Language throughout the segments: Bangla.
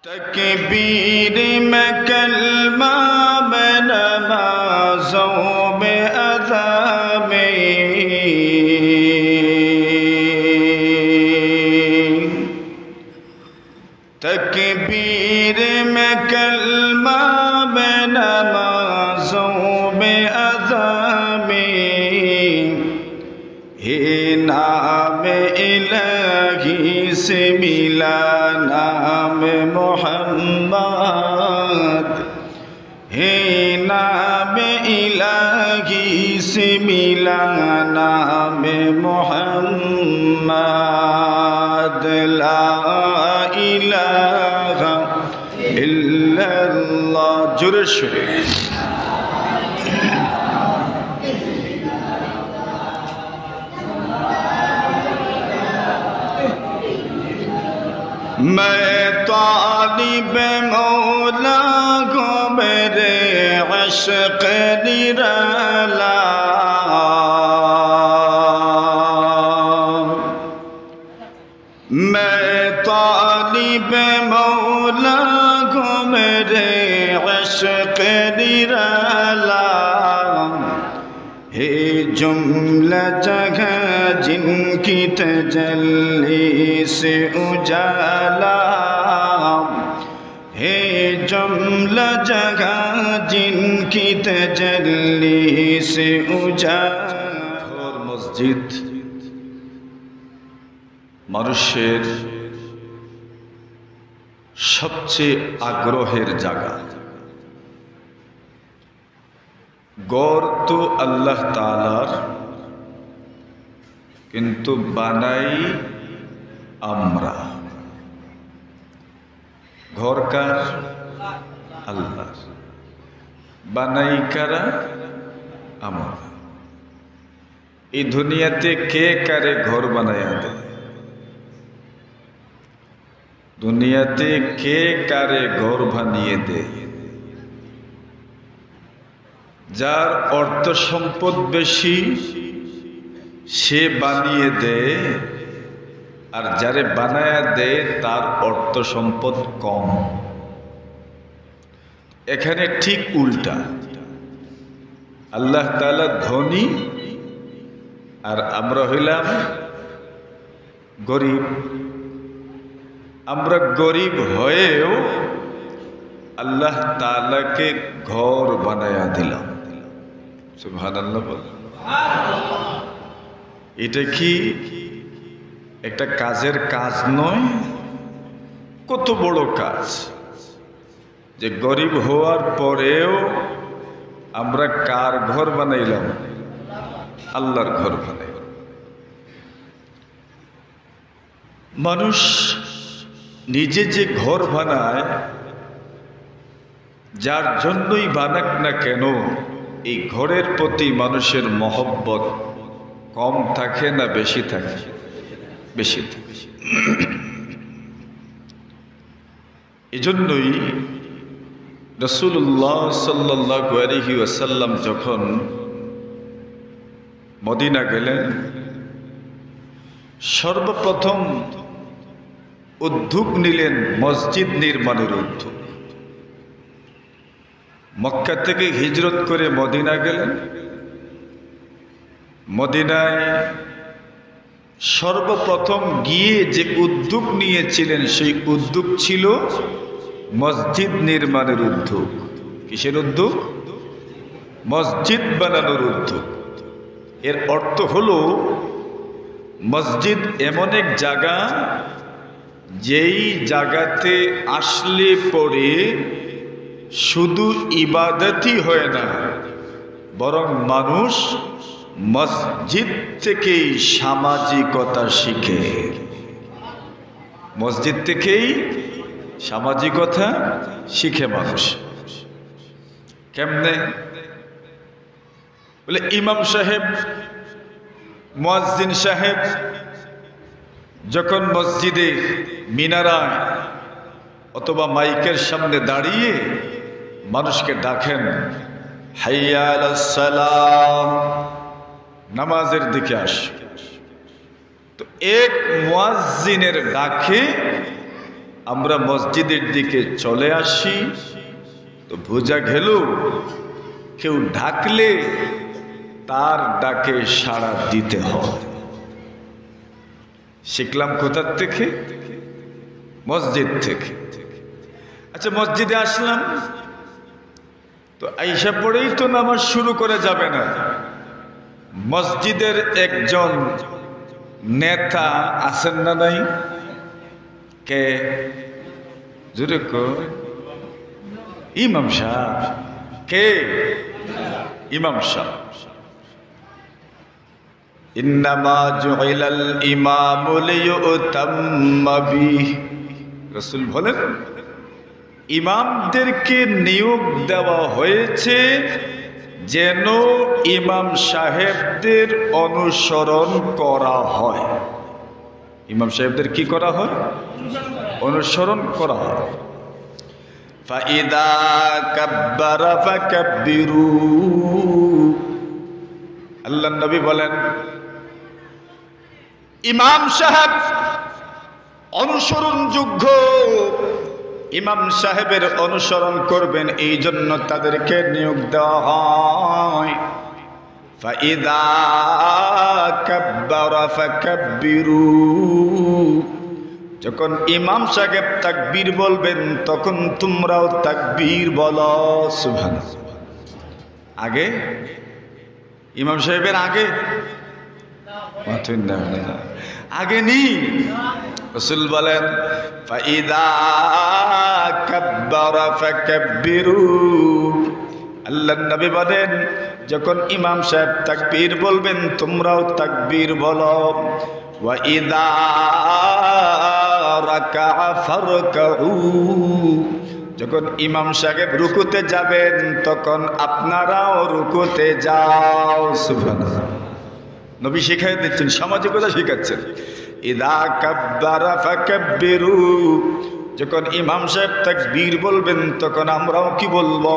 तकबीर में कलमा में नमाज़ों में अज़ा में तकबीर में कलमा में नमाज़ों में अज़ा में हे नाम इलाही से मिला नाम मोहम्मद हे नाम इलाही से मिला नाम मोहम्मद ला इलाहा इल्लल्लाह जुर्श मैं तालिब मौला को मेरे अश्क निराला मैं तालिब मौला को मेरे अश्क निराला हे जुमला जगह जिनकी तजल्ली से उजाला हे जुमला जगह जिनकी तजल्ली से उजाला और मस्जिद মানুষের সবচেয়ে আগ্রহের জায়গা। গড় তো আল্লাহ তাআলার, কিন্তু বানাই আমরা। ঘর কার? আল্লাহর। বানাই কারা? আমরা। এই দুনিয়াতে কে কারে ঘর বানায়া দেয়? দুনিয়াতে কে কারে ঘর বানিয়ে দেয়? যার অর্থ সম্পদ বেশি সে বানিয়ে দেয়, আর যারে বানায়া দেয় তার অর্থ সম্পদ কম। এখানে ঠিক উল্টা, আল্লাহ তাআলা ধনী আর আমরা হইলাম গরিব। আমরা গরিব হয়েও আল্লাহ তাআলাকে ঘর বানায়া দিলাম। সুবহানাল্লাহ বলেন। এটা কি একটা কাজের কাজ নয়? কত বড় কাজ যে গরিব হওয়ার পরেও আমরা কার ঘর বানাইলাম? আল্লাহর ঘর বানাইলাম। মানুষ নিজে যে ঘর বানায়, যার জন্যই বানাক না কেন, এই ঘরের প্রতি মানুষের মহব্বত কম থাকে না বেশি থাকে? বেশি থাকে। এজন্যই রাসূলুল্লাহ সাল্লাল্লাহু আলাইহি ওয়াসাল্লাম যখন মদিনা গেলেন, সর্বপ্রথম উদ্যোগ নিলেন মসজিদ নির্মাণের উদ্যোগ। মক্কা থেকে হিজরত করে মদিনা গেলেন। মদিনায় সর্বপ্রথম গিয়ে যে উদ্যোগ নিয়েছিলেন সেই উদ্যোগ ছিল মসজিদ নির্মাণের উদ্যোগ। কিসের উদ্যোগ? মসজিদ বানানোর উদ্যোগ। এর অর্থ হলো মসজিদ এমন এক জায়গা যেই জায়গাতে আসলে পরে শুধু ইবাদতই হয় না, বরং মানুষ মসজিদ থেকেই সামাজিকতা শিখে। মসজিদ থেকেই সামাজিকতা শিখে মানুষ। কেমনে? বলে ইমাম সাহেব, মুয়াজ্জিন সাহেব যখন মসজিদে মিনারায় অথবা মাইকের সামনে দাঁড়িয়ে মানুষকে ডাকেন, হাইয়া আলাস সালাম, নামাজের দিকে আস, তো এক মুয়াজ্জিনের ডাকে আমরা মসজিদের দিকে চলে আসি তো বোঝা গেল কেউ ডাকলে তার ডাকে সাড়া দিতে হয়। শিখলাম কোথার থেকে? মসজিদ থেকে। আচ্ছা, মসজিদে আসলাম তো আইসা পড়েই তো নামাজ শুরু করে যাবে না। মসজিদের একজন নেতা আছেন না নাই? কে? জোরে কই। ইমাম সাহেব। কে? ইমাম সাহেব। ইন্নামা জুইলাল ইমামু লিয়ুতাম্মা বিহি। রাসূল বলেন ইমামদেরকে নিয়োগ দেওয়া হয়েছে যেন ইমাম সাহেবদের অনুসরণ করা হয়। ইমাম সাহেবদের কি করা হয়? অনুসরণ করা হয়। ফাইদা কাব্বারা ফাকাব্বিরু। আল্লাহর নবী বলেন ইমাম সাহেব অনুসরণযোগ্য, ইমাম সাহেবের অনুসরণ করবেন এই জন্য তাদেরকে নিয়োগ দেওয়া হয়। ফাইদা কাব্বারা ফাকাব্বিরু। যখন ইমাম সাহেব তাকবীর বলবেন তখন তোমরাও তাকবীর বলো। সুবহানাল্লাহ। আগে ইমাম সাহেবের আগে আগে নি। রাসূল বলেন ফাইদা কাব্বারা ফাকাব্বিরু। আল্লাহর নবী বলেন যখন ইমাম সাহেব তাকবীর বলবেন তোমরাও তাকবীর বলো। ওয়া ইদা রাকা'a ফারকাউ। যখন ইমাম সাহেব রুকুতে যাবেন তখন আপনারাও রুকুতে যাও। সুবহানাল্লাহ। নবী শিখাই দিচ্ছেন, সামাজিকতা শিখাচ্ছেন। ইদা কাব্বারা ফাকাব্বিরু। যখন ইমাম সাহেব তাকবীর বলবেন তখন আমরাও কি বলবো?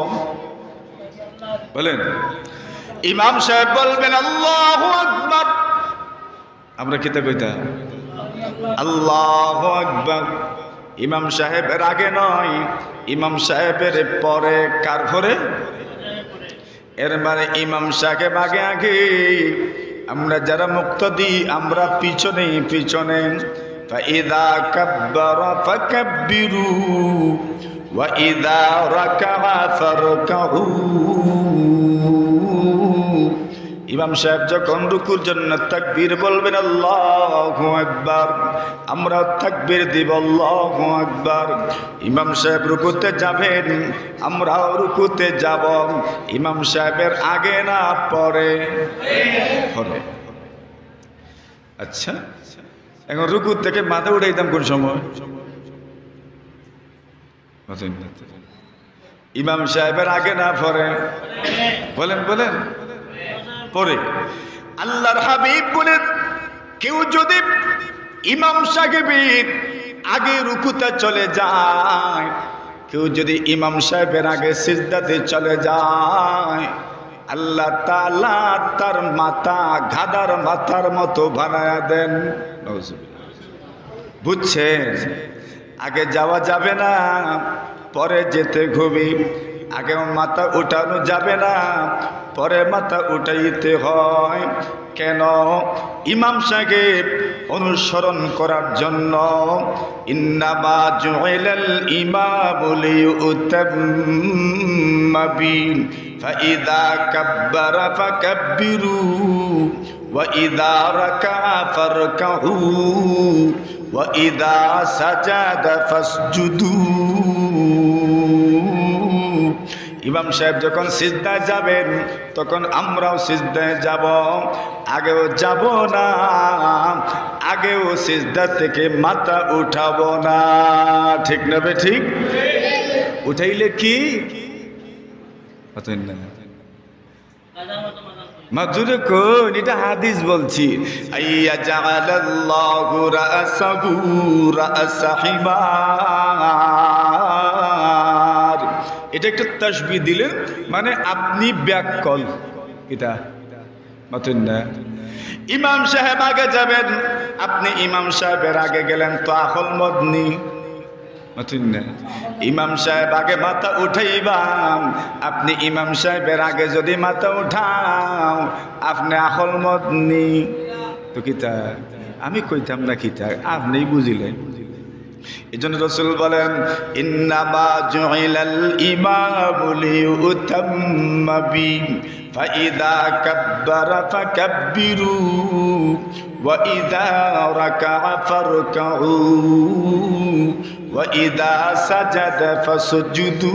বলেন। ইমাম সাহেব বলবেন আল্লাহু আকবার, আমরা কি তা কইতা? আল্লাহু আকবার। ইমাম সাহেবের আগে নয়, ইমাম সাহেবের পরে। কার পরে? এর মানে ইমাম সাহেব আগে আগে, আমরা যারা মুক্তাদি আমরা পিছনে পিছনে। ফাইদা কাব্বারা ফাকাব্বিরু ওয়া ইদা রাকা'a ফারকাউ। ইমাম সাহেব যখন রুকুর জন্য তাকবীর বলবেন আল্লাহু আকবার, আমরা তাকবীর দিব আল্লাহু আকবার। ইমাম সাহেব রুকুতে যাবেন, আমরাও রুকুতে যাব। ইমাম সাহেবের আগে না পরে? পরে। আচ্ছা, এখন রুকু থেকে মাথা উঠাইতাম কোন সময়? ইমাম সাহেবের আগে না পরে? বলেন বলেন। পরে। আল্লাহর হাবিব বলেন কেউ যদি ইমাম সাহেবের আগে রুকুতে চলে যায়, কেউ যদি ইমাম সাহেবের আগে সিজদাতে চলে যায়, আল্লাহ তাআলা তার মাথা গাধার মাথার মতো বানায়া দেন। বুঝছেন? আগে যাওয়া যাবে না, পরে যেতে হবে। আগে মাথা উঠানো যাবে না, পরে মাথা উঠাইতে হয়। কেন? ইমাম সাহেব অনুসরণ করার জন্য। ইন্নামা জুইলাল ইমামু লিয়ুতাম্মা বিহি ফাইদা কাব্বারা ফাকাব্বিরু ওয়া ইদা রাকা'a ফারকাউ ওয়া ইদা সাজাদা ফাসজুদু। ইমাম সাহেব যখন সিজদায় যাবেন তখন আমরাও সিজদায় যাব। আগেও যাব না, আগেও সিজদা থেকে মাথা উঠাবো না। ঠিক না বে ঠিক? উঠাইলে কি? মাজুরে কোন? এটা হাদিস বলছি। আইয়া জাআলাল্লাহু রাসাহু রাসা হিমার। এটা একটা তাসবিহ দিলেন, মানে আপনি ব্যাককল। এটা মাতুন না। ইমাম সাহেব আগে যাবেন, আপনি ইমাম সাহেবের আগে গেলেন তো আহল মদনি। ইমাম সাহেব আগে মাথা উঠাইবাম, আপনি ইমাম সাহেবের আগে যদি মাথা উঠাও আপনি আখল মত নি তো কিতা আমি কইতাম না কিতা, আপনি বুঝিলেন। এই জন্য রাসূল বলেন ইন্নামা জুইলাল ইমামু লিইউতাম্মা বি ফাইদা কাব্বারা ফাকাব্বিরু ওয়া ইযা রাকা'a ফারকাউ ওয়া ইযা সাজাদা ফাসজুদু।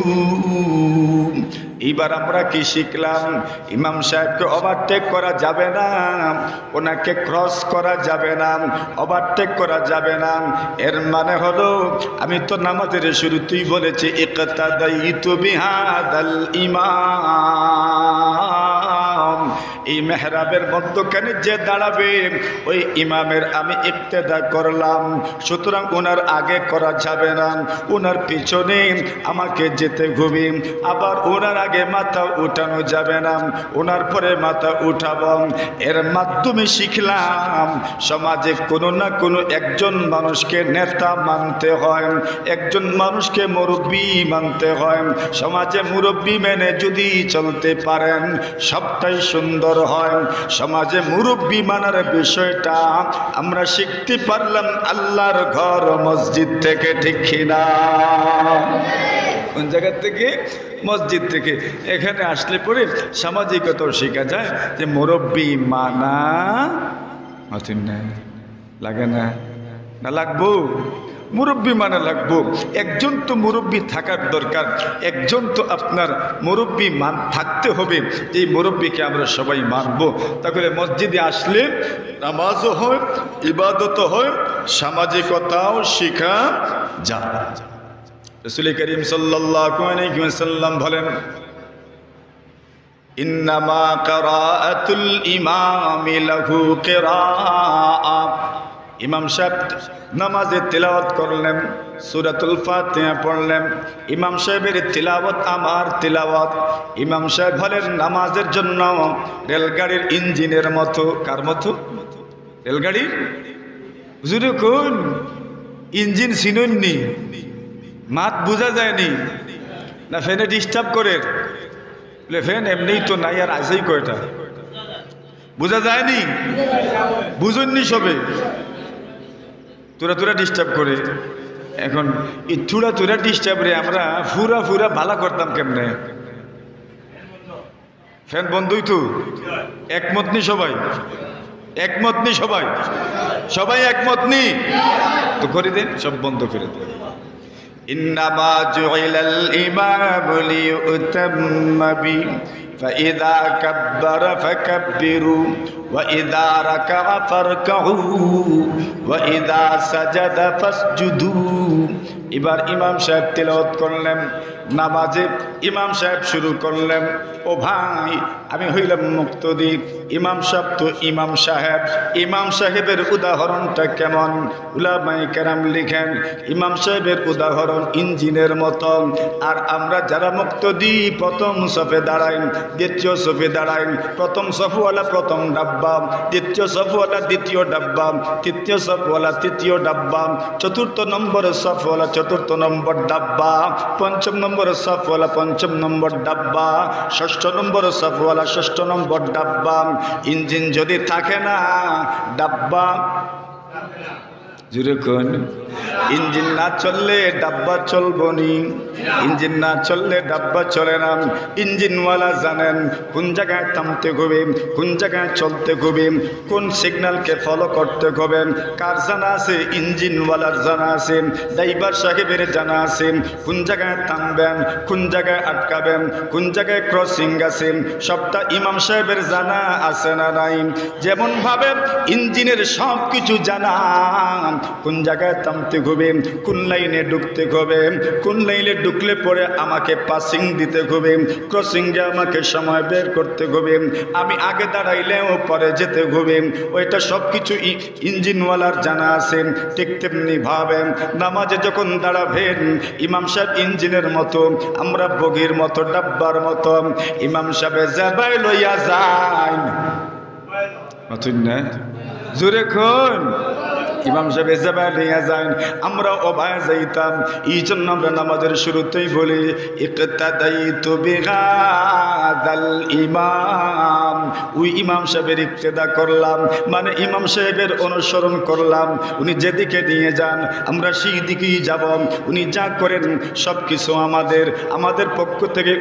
এবার আমরা কি শিখলাম? ইমাম সাহেবকে ওভারটেক করা যাবে না, ওনাকে ক্রস করা যাবে না, ওভারটেক করা যাবে না। এর মানে হলো আমি তো নামাজের শুরুতেই বলেছি ইকতাদাইতু বিহাদাল ইমাম, এই মেহরাবের মধ্যখানে যে দাঁড়াবে ওই ইমামের আমি ইক্তেদা করলাম, সুতরাং ওনার আগে করা যাবে না, ওনার পিছনে আমাকে যেতে হবে। আবার ওনার আগে মাথা উঠানো যাবে না, ওনার পরে মাথা উঠাবো। এর মাধ্যমে শিখলাম সমাজে কোনো না কোনো একজন মানুষকে নেতা মানতে হয়, একজন মানুষকে মুরব্বী মানতে হয়। সমাজে মুরব্বী মেনে যদি চলতে পারেন সবটাই সুন্দর হয়। সমাজে মুরব্বী মানার বিষয়টা আমরা শিখতে পারলাম আল্লাহর ঘর মসজিদ থেকে, ঠিক কিনা? কোন জায়গা থেকে? মসজিদ থেকে। এখানে আসলে পরে সামাজিকতাও শেখা যায় যে মুরব্বী মানা মাথিন না লাগে না, না লাগবো মুরব্বী মানে লাগবো। একজন তো মুরব্বী থাকার দরকার, একজন তো আপনার মুরব্বী থাকতে হবে। এই মুরব্বীকে আমরা সবাই মানব, তাহলে মসজিদে আসলে নামাজও হয়, ইবাদতও হয়, সামাজিকতাও শেখা যায়। রাসূল করিম সাল্লাল্লাহু আলাইহি ওয়াসাল্লাম বলেন ইন্নামা কিরাআতুল ইমামি লাহু কিরাআ। ইমাম সাহেব নামাজে তিলাওয়াত করলেন, সূরাতুল ফাতিহা পড়লেন, ইমাম সাহেবের তিলাওয়াত আমার তিলাওয়াত। ইমাম সাহেব বলেন নামাজের জন্য রেলগাড়ির ইঞ্জিনের মতো। কার মতো? রেলগাড়ির। হুজুরে কোন ইঞ্জিন চিনুননি? মাত বোঝা যায়নি না? ফ্যানে ডিস্টার্ব করে? ফ্যান এমনিই তো নাই, আর আছেই কয়টা? বোঝা যায়নি? বুঝুননি সবে? তোরা ডিস্টার্ব করে। এখন এই তোরা ডিস্টার্ব রে আমরা ফুরা ভালা করতাম কেমনে? ফ্যান বন্ধই তো। একমত নি সবাই? একমত নি সবাই? সবাই একমত নি তো করে দেন, সব বন্ধ করে দেন। ইন্নামা জুইলাল ইমামু লিইউতাম্মা বি ফাইদা কাব্বারা ফাকাব্বিরু ওয়া ইযা রাকা'a ফারকাউ ওয়া ইযা সাজাদা ফাসজুদু। এবার ইমাম সাহেব তিলাওয়াত করলেন, নামাজে ইমাম সাহেব শুরু করলেন। ও ভাই, আমি হইলাম মুক্তদি, ইমাম সাহেব তো ইমাম সাহেব। ইমাম সাহেবের উদাহরণটা কেমন? উলামায়ে কেরাম লিখেন ইমাম সাহেবের উদাহরণ ইঞ্জিনের মতো। আর আমরা যারা মুক্তদি প্রথম সফে দাঁড়াই, দ্বিতীয় সফে দাঁড়াই, প্রথম সফওয়ালা প্রথম ডাব্বা, দ্বিতীয় সফওয়ালা দ্বিতীয় ডাব্বা, তৃতীয় সফওয়ালা তৃতীয় ডাব্বা, চতুর্থ নম্বর সফওয়ালা চতুর্থ নম্বর ডাব্বা, পঞ্চম নম্বর সফওয়ালা পঞ্চম নম্বর ডাব্বা, ষষ্ঠ নম্বর সফওয়ালা ষষ্ঠ নম্বর ডাব্বা। ইঞ্জিন যদি থাকে না ডাব্বা জুড়ে কোন? ইঞ্জিন না চললে ডাব্বা চলবো নি, ইঞ্জিন না চললে ডাব্বা চলে না। ইঞ্জিনওয়ালা জানেন কোন জায়গায় থামতে হবে, কোন জায়গায় চলতে হবে, কোন সিগন্যালকে ফলো করতে হবে। কার জানা আছে? ইঞ্জিনওয়ালার জানা আছে, ড্রাইভার সাহেবের জানা আছে কোন জায়গায় থামবেন, কোন জায়গায় আটকাবেন, কোন জায়গায় ক্রসিং আছে, সবটা ইমাম সাহেবের জানা আছে না নাই? যেমন ভাবে ইঞ্জিনের সব কিছু জানা, কোন জায়গায় থামতে হবে, কোন লাইনে ঢুকতে হবে, কোন লাইনে ঢুকলে পরে আমাকে পাসিং দিতে হবে, ক্রসিংয়ে আমাকে সময় বের করতে হবে, আমি আগে দাঁড়াইলেও পরে যেতে হবে, ওইটা সব কিছু ইঞ্জিনওয়ালার জানা আছে। ঠিক তেমনি ভাবে নামাজে যখন দাঁড়াবেন ইমাম সাহেব ইঞ্জিনের মতো, আমরা বগির মতো ডাব্বার মতো। ইমাম সাহেব যাবাই লইয়া যায় জোরে খন ইমাম সাহেব এজাবায় নিয়ে যান, আমরা অবায় যাইতাম। এই জন্য আমরা নামাজের শুরুতেই বলি ইকতাদাইতু বিহাদাল ইমাম, ওই ইমাম সাহেবের ইক্তেদা করলাম, মানে ইমাম সাহেবের অনুসরণ করলাম। উনি যেদিকে নিয়ে যান আমরা সেই দিকেই যাব। উনি যা করেন সব কিছু আমাদের পক্ষ থেকে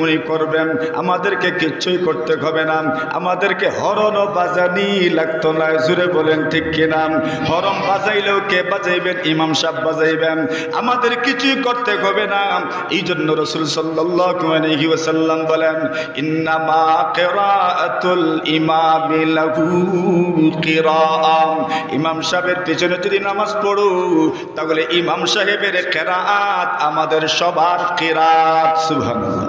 উনি করবেন, আমাদেরকে কিচ্ছুই করতে হবে না। আমাদেরকে হরনও বাজানি লাগতো না, জুড়ে বলেন ঠিক কিনা? হরম বাজাইলেও কে বাজাইবেন? ইমাম সাহেব বাজাইবেন, আমাদের কিছুই করতে হবে না। এই জন্য রাসূল সাল্লাল্লাহু আলাইহি ওয়াসাল্লাম বলেন ইন্নামা কিরাআতুল ইমামি লাহু কিরাআম, ইমাম সাহেবের পিছনে যদি নামাজ পড়ো তাহলে ইমাম সাহেবের কিরাআত আমাদের সবার কিরাআত। সুবহানাল্লাহ।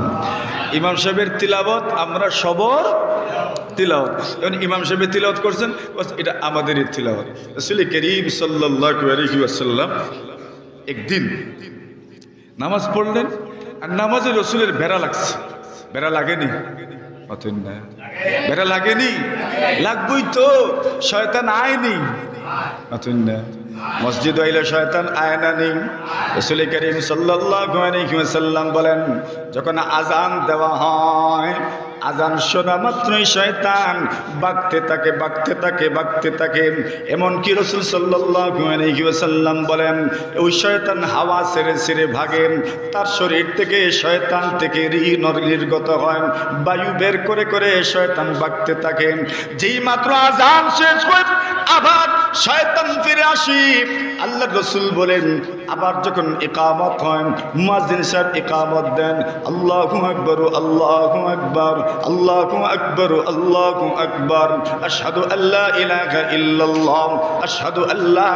ইমাম সাহেবের তিলাওয়াত আমরা সবার তিলাওয়াত। এখন ইমাম সাহেব তিলাওয়াত করছেন, এটা আমাদেরই তিলাওয়াত। রাসূল করিম সাল্লাল্লাহু আলাইহি ওয়াসাল্লাম একদিন নামাজ পড়লেন, আর নামাজে রসুলের বেড়া লাগছে। বেড়া লাগেনি? বেড়া লাগেনি? লাগবই তো, শয়তান আয়নি। মসজিদ আইলে শয়তান আয় না নেই? রাসূল করিম সাল্লাল্লাহু আলাইহি ওয়াসাল্লাম বলেন যখন আজান দেওয়া হয়, আজান শোনা মাত্রই শয়তান বাগতে থাকে। এমনকি রাসূল সাল্লাল্লাহু আলাইহি ওয়াসাল্লাম বলেন ওই শয়তান হাওয়া ছেড়ে ভাগে, তার শরীর থেকে শয়তান থেকে নির্গত হয়, বায়ু বের করে শয়তান বাগতে থাকে। যেই মাত্র আজান শেষ হয় আবার শয়তান ফিরে আসি। আল্লাহর রাসূল বলেন আবার যখন ইকামত হয়, মুয়াজ্জিন সাহেব ইকামত দেন, আল্লাহু আকবার, আল্লাহু আকবার, আল্লাহু আকবার, আল্লাহু আকবার, আশহাদু আল্লা ইলাহা ইল্লাল্লাহ, আশহাদু আল্লা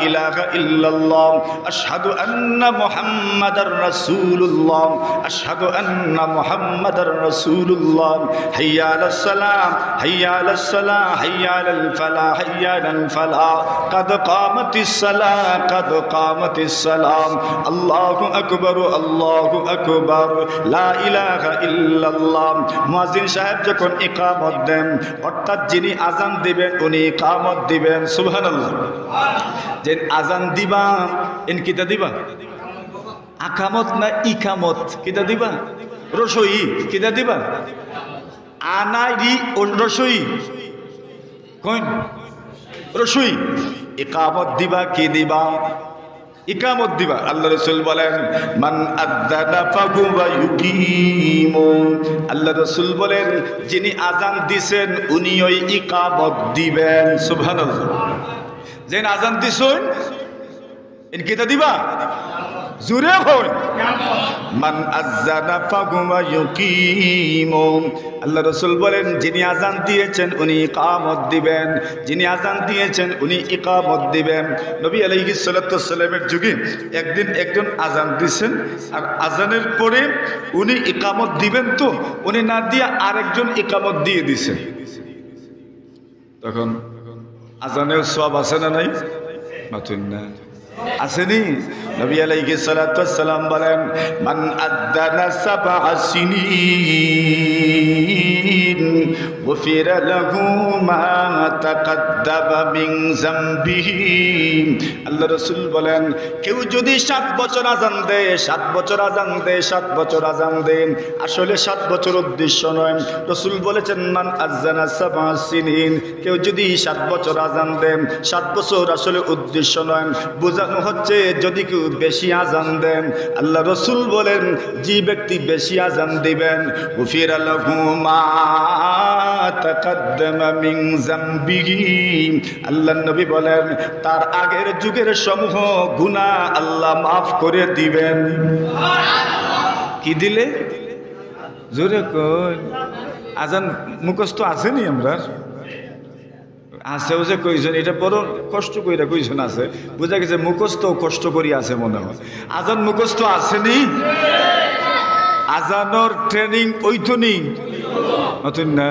ইলাহা ইল্লাল্লাহ, আশহাদু আন্না মুহাম্মাদার রাসূলুল্লাহ, আশহাদু আন্না মুহাম্মাদার রাসূলুল্লাহ, হাইয়া আলাস সালাম, হাইয়া আলাস সালাহ, হাইয়া আলাল ফালাহ, হাইয়া আলাল ফালাহ, قد قامت الصلاة قد قامت الصلاة الله أكبر الله أكبر لا إله إلا الله। মুয়াজ্জিন সাহেব যখন ইকামত দেন, অর্থাৎ যিনি আজান দিবেন উনি ইকামত দিবেন। সুবহানাল্লাহ। যে আজান দিবা এন কিতা দিবা? আকামত না ইকামত? কিতা দিবা? রসই কিতা দিবা? আনাইরি রসই কইন রসুই। ইকামত দিবা কি দিবা? ইকামত দিবা। আল্লাহ রাসূল বলেন মান আযানা ফাহুয়া ইউকিমু, আল্লাহ রাসূল বলেন যিনি আজান দিবেন উনি ওই ইকামত দিবেন। সুবহানাল্লাহ। যেন আজান দিছেন এন কিতা দিবা? জোরে হন মান আযানা ফাহুয়া ইউকিমু। আল্লাহ রাসূল বলেন যিনি আজান দিয়েছেন উনি ইকামত দিবেন, যিনি আজান দিয়েছেন উনি ইকামত দিবেন। নবী আলাইহিস সালাতু ওয়াস সালামের যুগে একদিন একজন আজান দিয়েছেন, আর আজানের পরে উনি ইকামত দিবেন, তো উনি না দিয়ে আরেকজন ইকামত দিয়ে দিয়েছেন। তখন আজানের সওয়াব আছে না নাই? মাতুন না আসেনি? নবী আলাইহিস সালাতু ওয়াস সালাম বলেন মান আযানা সাবআ সিনিন গুফিরা লাহু মা তাকাদ্দামা মিন যামবিহি। আল্লাহ রাসূল বলেন কেউ যদি 7 বছর আজান দেয়, 7 বছর আজান দেয়, 7 বছর আজান দেন, আসলে 7 বছর উদ্দেশ্য নয়। রাসূল বলেছেন মান আযানা সাবআ সিনিন, কেউ যদি 7 বছর আজান দেন, 7 বছর আসলে উদ্দেশ্য নয়, বোঝানো হচ্ছে যদি কেউ বেশি আজান দেন। আল্লাহ রাসূল বলেন যে ব্যক্তি বেশি আজান দিবেন গুফিরা লাহু মা তাকাদ্দামা মিন যামবিহি, আল্লাহ নবী বলেন তার আগের যুগের সমূহ গুনাহ আল্লাহ মাফ করে দিবেন। কি দিলে? জোরে কই। আজান মুখস্থ আসেনি আমরা? আছেও যে কইছেন, এটা বড় কষ্ট কইরা কইছেন আছে, বুঝা গেছে মুখস্থ কষ্ট করি আছে মনে হয়। আজান মুখস্থ আসেনি? আজানোর ট্রেনিং ওইথনি নতুন না?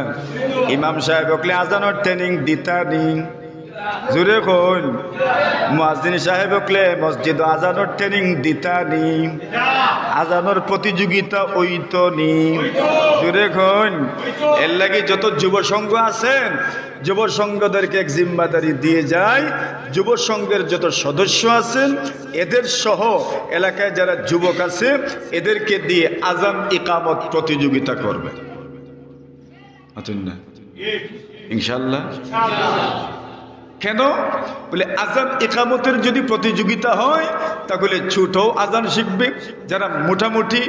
ইমাম সাহেব ওকলে আজানোর ট্রেনিং দিতানি। জোরে কইন। মুয়াজ্জিন সাহেব ওকলে মসজিদ আজানোর ট্রেনিং দিতানি। আজানোর প্রতিযোগিতা ওই তো নি জুড়ে খন এর লাগে যত যুব সংঘ আছেন যুব সংঘদেরকে এক জিম্মাদারি দিয়ে যায় যুব সংঘের যত সদস্য আছেন এদের সহ এলাকায় যারা যুবক আছে এদেরকে দিয়ে আজান ইকামত প্রতিযোগিতা করবে ইনশাআল্লাহ কেন বলে আজান ইকামতের যদি প্রতিযোগিতা হয় তাহলে ছোট আজান শিখবে যারা মোটামুটি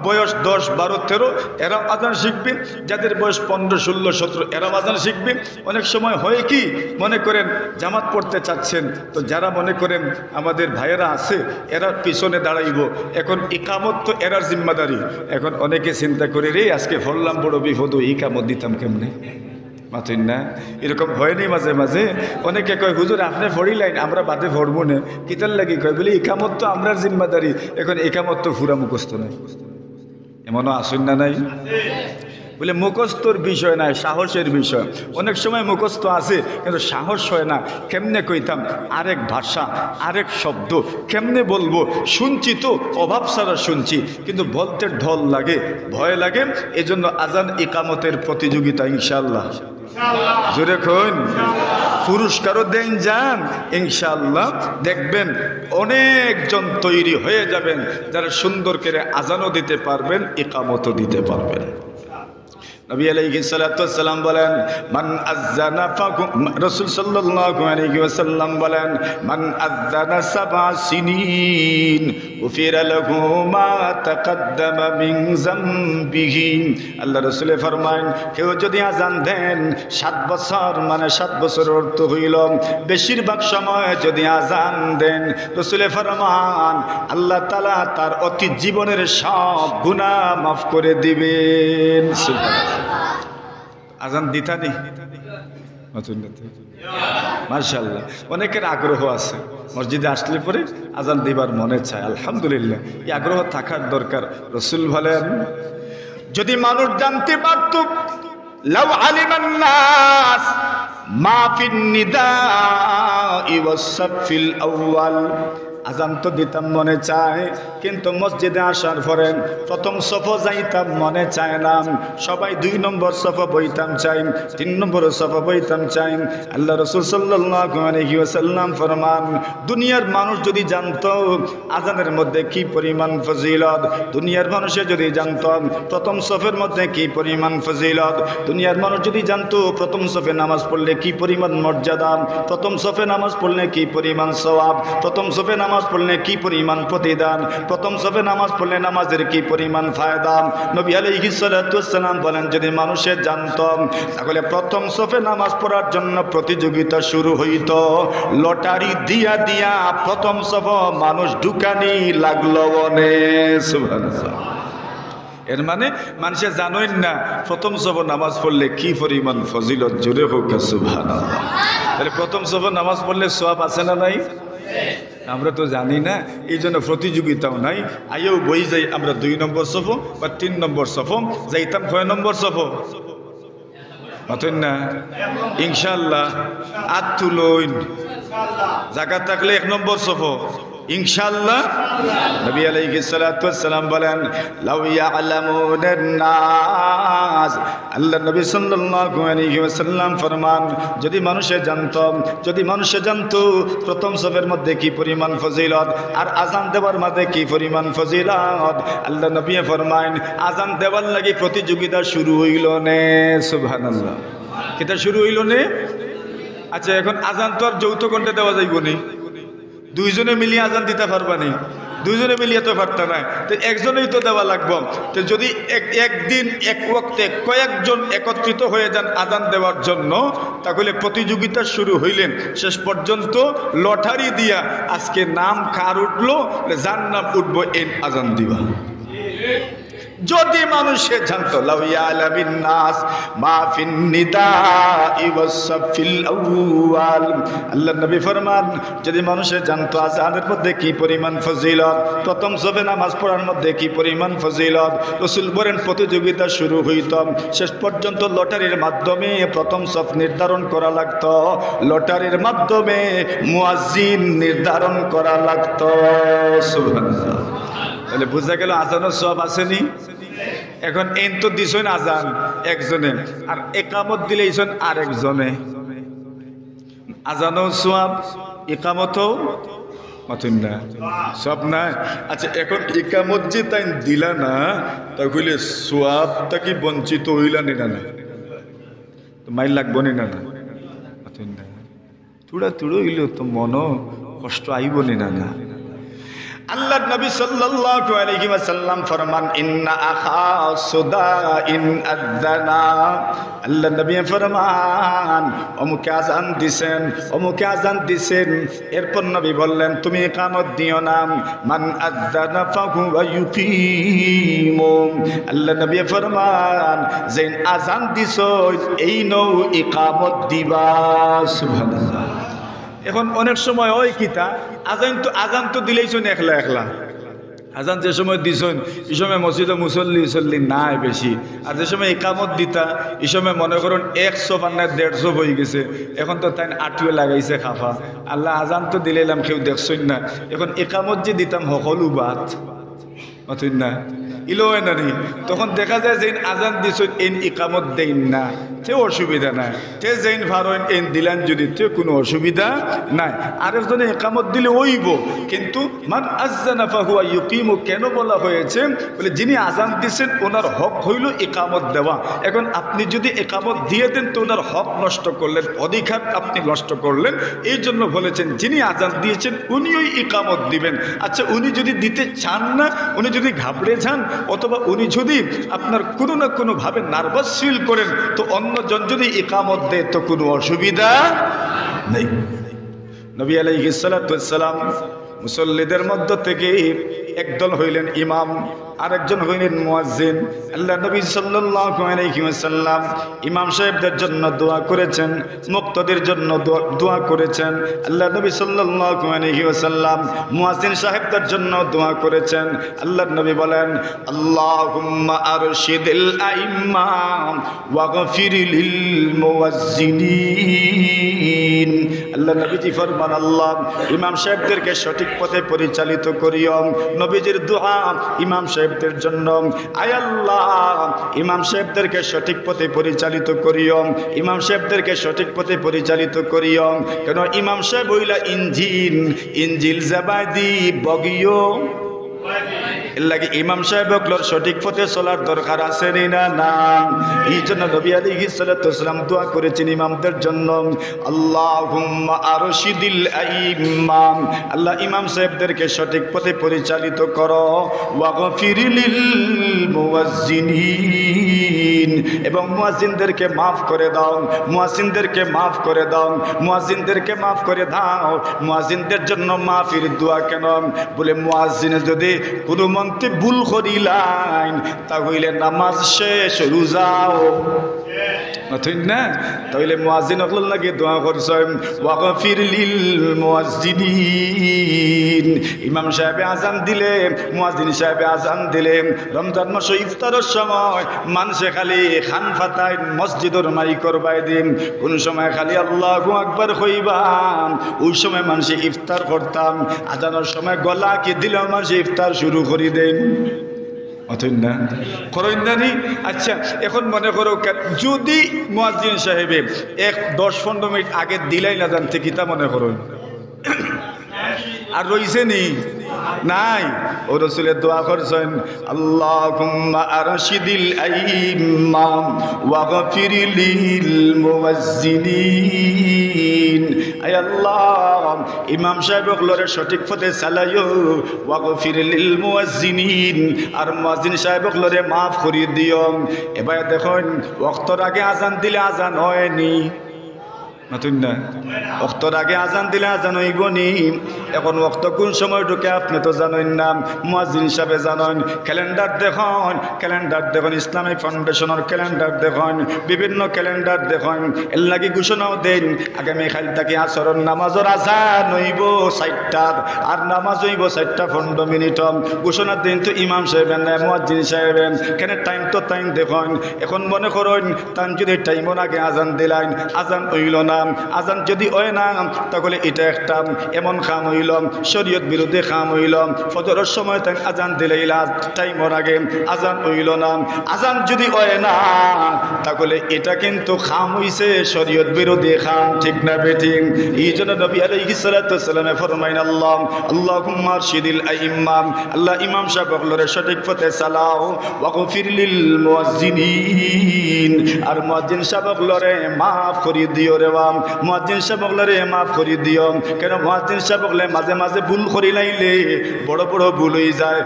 বয়স 10, 12, 13 এরা আজান শিখবে যাদের বয়স 15, 16, 17 এরা আজান শিখবে অনেক সময় হয় কি মনে করেন জামাত পড়তে চাচ্ছেন তো যারা মনে করেন আমাদের ভাইয়েরা আছে এরা পিছনে দাঁড়াইব এখন ইকামত তো এরার জিম্মাদারি এখন অনেকে চিন্তা করে রে আজকে ফললাম বড় বিপদ ইকামত দিতাম কেমনে মাথুন না এরকম হয়নি মাঝে মাঝে অনেকে কয় হুজুর আপনি পড়িলেন আমরা বাদে পড়বো না কিতার লাগি কয় বলে ইকামত তো আমরার জিম্মাদারি এখন ইকামত তো ফুরা মুখস্থ নাই এমনও আসুন না নাই বলে মুখস্থর বিষয় নাই সাহসের বিষয় অনেক সময় মুখস্থ আছে কিন্তু সাহস হয় না কেমনে কইতাম আরেক ভাষা আরেক শব্দ কেমনে বলবো শুনছি তো অভাব ছাড়া শুনছি কিন্তু বলতে ঢল লাগে ভয় লাগে এজন্য আজান ইকামতের প্রতিযোগিতা ইনশাআল্লাহ জোরে কোন পুরস্কারও দেন যান ইনশাআল্লাহ দেখবেন অনেকজন তৈরি হয়ে যাবেন যারা সুন্দর করে আজানও দিতে পারবেন ইকামতও দিতে পারবেন নবী আলাইহিস সালাতু ওয়াস সালাম বলেন মান আযানা রাসূল সাল্লাল্লাহু আলাইহি ওয়াসাল্লাম বলেন মান আযানা সাবআ সিনিন উফিরা লাহু মা তাকদ্দামা মিন যামবিহি আল্লাহ রাসূল ফরমায়েন কেউ যদি আযান দেন 7 বছর মানে 7 বছর অর্থ হইল বেশিরভাগ সময় যদি আযান দেন রাসূল ফরমান আল্লাহ তাআলা তার অতীত জীবনের সব গুনাহ মাফ করে দিবেন সুবহানাল্লাহ আজান দিতা নেই মাশাআল্লাহ অনেকের আগ্রহ আছে মসজিদে আসলে পরে আজান দিবার মনে চায় আলহামদুলিল্লাহ এই আগ্রহ থাকার দরকার রাসূল বলেন যদি মানুষ জানতে পারত লাউ আলিমান নাস মা ফিন নিদাই ওয়াস সাফিল আউয়াল আজান তো দিতাম মনে চায় কিন্তু মসজিদে আসার পরে প্রথম সফা যাইতাম মনে চায় না সবাই 2 নম্বর সফা বইতাম চাই 3 নম্বর সফা বইতাম চাই আল্লাহ রাসূল সাল্লাল্লাহু আলাইহি ওয়াসাল্লাম ফরমান দুনিয়ার মানুষ যদি জানতো আজানের মধ্যে কি পরিমাণ ফজিলত দুনিয়ার মানুষে যদি জানতো প্রথম সফের মধ্যে কি পরিমাণ ফজিলত দুনিয়ার মানুষ যদি জানতো প্রথম সফে নামাজ পড়লে কি পরিমাণ মর্যাদা প্রথম সফে নামাজ পড়লে কি পরিমাণ সওয়াব প্রথম সফে নামাজ পড়লে কি পরিমাণ প্রতিদান প্রথম সফে নামাজ পড়লে নামাজের কি পরিমাণ ফায়দা নবী আলাইহিস সালাতু ওয়াস সালাম বলেন যদি মানুষে জানতো তাহলে প্রথম সফে নামাজ পড়ার জন্য প্রতিযোগিতা শুরু হইতো লটারি দিয়া দিয়া প্রথম সফ মানুষ ঢুকানি লাগলো বনে সুবহানাল্লাহ এর মানে মানুষে জানোই না প্রথম সফ নামাজ পড়লে কি পরিমাণ ফজিলত জোরে হোক সুবহানাল্লাহ তাহলে প্রথম সফ নামাজ পড়লে সওয়াব আছে না নাই আমরা তো জানি না এই জন্য প্রতিযোগিতাও নাই আইও বই যাই আমরা 2 নম্বর সফ বা 3 নম্বর সফ যাইতাম 6 নম্বর সফ হতেন না ইনশাআল্লাহ আতুলইন জায়গা থাকলে 1 নম্বর সফ ইনশাআল্লাহ নবী আলাইহিস সালাতু ওয়াস সালাম বলেন লাউ ইয়ালামুনান নাস আল্লাহ নবী সাল্লাল্লাহু আলাইহি ওয়াসাল্লাম ফরমান যদি মানুষে জানতো প্রথম সফের মধ্যে কি পরিমাণ ফজিলত আর আজান দেওয়ার মধ্যে কি পরিমাণ ফজিলত আল্লাহ নবী ফরমায়েন আজান দেওয়ার লাগি প্রতিযোগিতা শুরু হইল নে সুবহানাল্লাহ কিটা শুরু হইল নে আচ্ছা এখন আজান তো আর যৌথ কণ্ঠে দেওয়া যাইব নি দুইজনে মিলিয়ে আজান দিতে পারবা নি দুইজনে মিলিয়ে তো পারতা না তো একজনেই তো দেওয়া লাগবে তো যদি একদিন এক ওয়াক্তে কয়েকজন একত্রিত হয়ে যান আজান দেওয়ার জন্য তাহলে প্রতিযোগিতা শুরু হইলেন শেষ পর্যন্ত লটারি দিয়া আজকে নাম কার উঠলো যার নাম উঠবো এই আজান দিবা যদি মানুষে জানতো লাউ ইয়ালামিন নাস মা ফিন নিদাই ওয়াস সাফিল আউয়াল আল্লাহ নবী ফরমান যদি মানুষে জানতো আজানের মধ্যে কি পরিমাণ ফজিলত প্রথম সফে নামাজ পড়ার মধ্যে কি পরিমাণ ফজিলত রাসূল বলেন প্রতিযোগিতা শুরু হইতো শেষ পর্যন্ত লটারির মাধ্যমে প্রথম সফ নির্ধারণ করা লাগতো লটারির মাধ্যমে মুয়াজ্জিন নির্ধারণ করা লাগতো সুবহানাল্লাহ তাহলে বোঝা গেল আজানের সব আসেনি। এখন এন তো দিছেন আজান একজনে, আর একামত দিলেইছেন আরেকজনে। আজানও সওয়াব, ইকামতও মাথুন না, সব নাই। আচ্ছা এখন ইকামত যে তাই দিলা না, তা কইলে সওয়াবটা কি বঞ্চিত হইলা নি না? তো মাইল লাগবো নি না? মাথুন না, তুড়া তুড়ো হইলেও তো মনও কষ্ট আইব নি না? আল্লাহর নবী সাল্লাল্লাহু আলাইহি ওয়াসাল্লাম ফরমান ইন্না আখা সুদাইন আযানা। আল্লাহর নবী ফরমান অমুকে আযান দিছেন, অমুকে আযান দিছেন। এরপর নবী বললেন তুমি ইকামত দিও না, মান আযানা ফাহুয়া ইউকিমু। আল্লাহর নবী ফরমান যেন আযান দিছো এই নও ইকামত দিবা। সুবহানাল্লাহ। এখন অনেক সময় ওই কিতা আজান তো দিলেইছেন একলা একলা। আজান যে সময় দিছেন এই সময় মসজিদে মুসল্লি নাই বেশি, আর যে সময় ইকামত দিতা এই সময় মনে করুন 100 বা 150 হয়ে গেছে। এখন তো তাই আটুয়ে লাগাইছে খাফা, আল্লাহ আজান তো দিলাম কেউ দেখছেন না। এখন ইকামত যে দিতাম সকলো বাদ মাথুন না, ইলো না নি। তখন দেখা যায় যে আজান দিছেন এন ইকামত দেন না, তে অসুবিধা নাই। তে যেন ভারেন এন দিলেন যদি তে কোনো অসুবিধা নাই। আরেকজনে ইকামত দিলে ওইব, কিন্তু মান আযানা ফাহুয়া ইউকিমু কেন বলা হয়েছে? বলে যিনি আজান দিচ্ছেন ওনার হক হইল ইকামত দেওয়া। এখন আপনি যদি ইকামত দিয়ে দেন তো ওনার হক নষ্ট করলেন, অধিকার আপনি নষ্ট করলেন। এই জন্য বলেছেন যিনি আজান দিয়েছেন উনিও ইকামত দিবেন। আচ্ছা উনি যদি দিতে চান না, উনি যদি ঘাবড়ে যান, অথবা উনি যদি আপনার কোনো না কোনো ভাবে নার্ভাস ফিল করেন, তো অন্যজন যদি ইকামত দেয় তো কোনো অসুবিধা নেই। নবী আলাইহিস সালাতু ওয়াস সালাম মুসল্লিদের মধ্য থেকে একদল হইলেন ইমাম, আরেকজন হইলেন মুয়াজ্জিন। আল্লাহ নবী সাল্লাল্লাহু আলাইহি ওয়াসাল্লাম ইমাম সাহেবদের জন্য দোয়া করেছেন, মুক্তাদির জন্য দোয়া করেছেন। আল্লাহ নবী সাল্লাল্লাহু আলাইহি ওয়াসাল্লাম মুয়াজ্জিন সাহেবদের জন্য দোয়া করেছেন। আল্লাহ নবী বলেন আল্লাহুম্মা আরশিদিল আইম্মা ওয়াগফির লিল মুয়াজ্জিনিন। আল্লাহ নবীজি ফরমান আল্লাহ ইমাম সাহেবদেরকে সঠিক পথে পরিচালিত করিও। নবীজির দোয়া ইমাম সাহেবদের জন্য, আয় আল্লাহ ইমাম সাহেবদেরকে সঠিক পথে পরিচালিত করিও, ইমাম সাহেবদেরকে সঠিক পথে পরিচালিত করিও। কেন ইমাম সাহেব হইলা ইঞ্জিল জাবাদি বগিও, এর লাগে ইমাম সাহেবগুলোর সঠিক পথে চলার দরকার আছে না? এই জন্য নবী আলাইহিস সালাতু ওয়াস সালাম দোয়া করেছেন ইমামদের জন্য আল্লাহুম্মা আরশিদিল আইম্মা, আল্লাহ ইমাম সাহেবদেরকে সঠিক পথে পরিচালিত করো, ওয়াগফির লিল মুয়াজ্জিনিন, এবং মুয়াজ্জিনদেরকে মাফ করে দাও, মুয়াজ্জিনদেরকে মাফ করে দাও, মুয়াজ্জিনদেরকে মাফ করে দাও। মুয়াজ্জিনদের জন্য মাফির দোয়া কেন? বলে মুয়াজ্জিন যদি কোনো মন্ত্রে ভুল করিলেন তাহলে নামাজ শেষ রোজাও ঠিক না? তাহলে মুয়াজ্জিন হল লাগে দোয়া করছেন ওয়াগফির লিল মুয়াজ্জিনিন। ইমাম সাহেবে আজান দিলে, মুয়াজ্জিন সাহেবে আজান দিলে, রমজান মাস ইফতারের সময় মানুষে খালি খান ফাতায় মসজিদের মাই করবাই দিন, কোন সময় খালি আল্লাহু আকবার কইবাম, ওই সময় মানুষে ইফতার করতাম। আজানের সময় গলা কি দিলে মানুষে ইফতার শুরু করে দেন না করেন না নি? আচ্ছা এখন মনে করো যদি মুয়াজ্জিন সাহেবে 10-15 মিনিট আগে দিলাই না জানতে কিতা মনে করো আর রইছে নি? নাই। ও রাসূলের দোয়া করছেন আল্লাহুম্মা আরশিদিল আইম্মা ওয়াগফির লিল মুয়াজ্জিনিন। আয় আল্লাহ ইমাম সাহেবগুলোরে সঠিক পথে চালাইও, ওয়াগফির লিল মুয়াজ্জিনিন, আর মুয়াজ্জিন সাহেবগুলোরে মাফ করে দিও। এবার দেখুন ওয়াক্তর আগে আজান দিলে আজান হয়নি নতুন না, ওয়াক্তর আগে আজান দিলে আজান হইব নি? এখন ওয়াক্ত কোন সময় ঢুকে আপনি তো জানেন না, মুয়াজ্জিন হিসাবে জানেন। ক্যালেন্ডার দেখুন, ক্যালেন্ডার দেখুন, ইসলামিক ফাউন্ডেশনের ক্যালেন্ডার দেখুন, বিভিন্ন ক্যালেন্ডার দেখুন। এর লাগি ঘোষণাও দেন আগামীকাল থেকে আসরের নামাজের আজান হইব 4টার, আর নামাজ হইব 4:15 মিনিট। ঘোষণা দিন তো ইমাম সাহেবেন না মুয়াজ্জিন সাহেবেন, কেন টাইম তো টাইম দেখুন। এখন মনে করেন তান যদি টাইমের আগে আজান দিলেন, আজান হইল না, আজান যদি হয় না তাহলে এটা একটা এমন কাম হইল শরীয়ত বিরুদ্ধে কাম হইল ফজরের সময় তাই আজান দিলে টাইমের আগে আজান হইল না আজান যদি হয় না তাহলে এটা কিন্তু খাম হইছে শরীয়ত বিরোধী খাম ঠিক না বেঠিক এই জন্য নবী আলাইহিস সালাতু ওয়াসসালামে ফরমাইন আল্লাহুম্মা আরশিদিল আইম্মা আল্লাহ ইমাম সাহেবগুলোরে সঠিক পথে চালাও ওয়াগফির লিল মুয়াজ্জিনিন আর মুয়াজ্জিন সাহেবগুলোরে মাফ করে দিও রে বাম মুয়াজ্জিন সাহেবগুলোরে মাফ করে দিও কেন মুয়াজ্জিন সাহেবগুলো মাঝে মাঝে ভুল করি লাইলে বড় বড় ভুল হয়ে যায়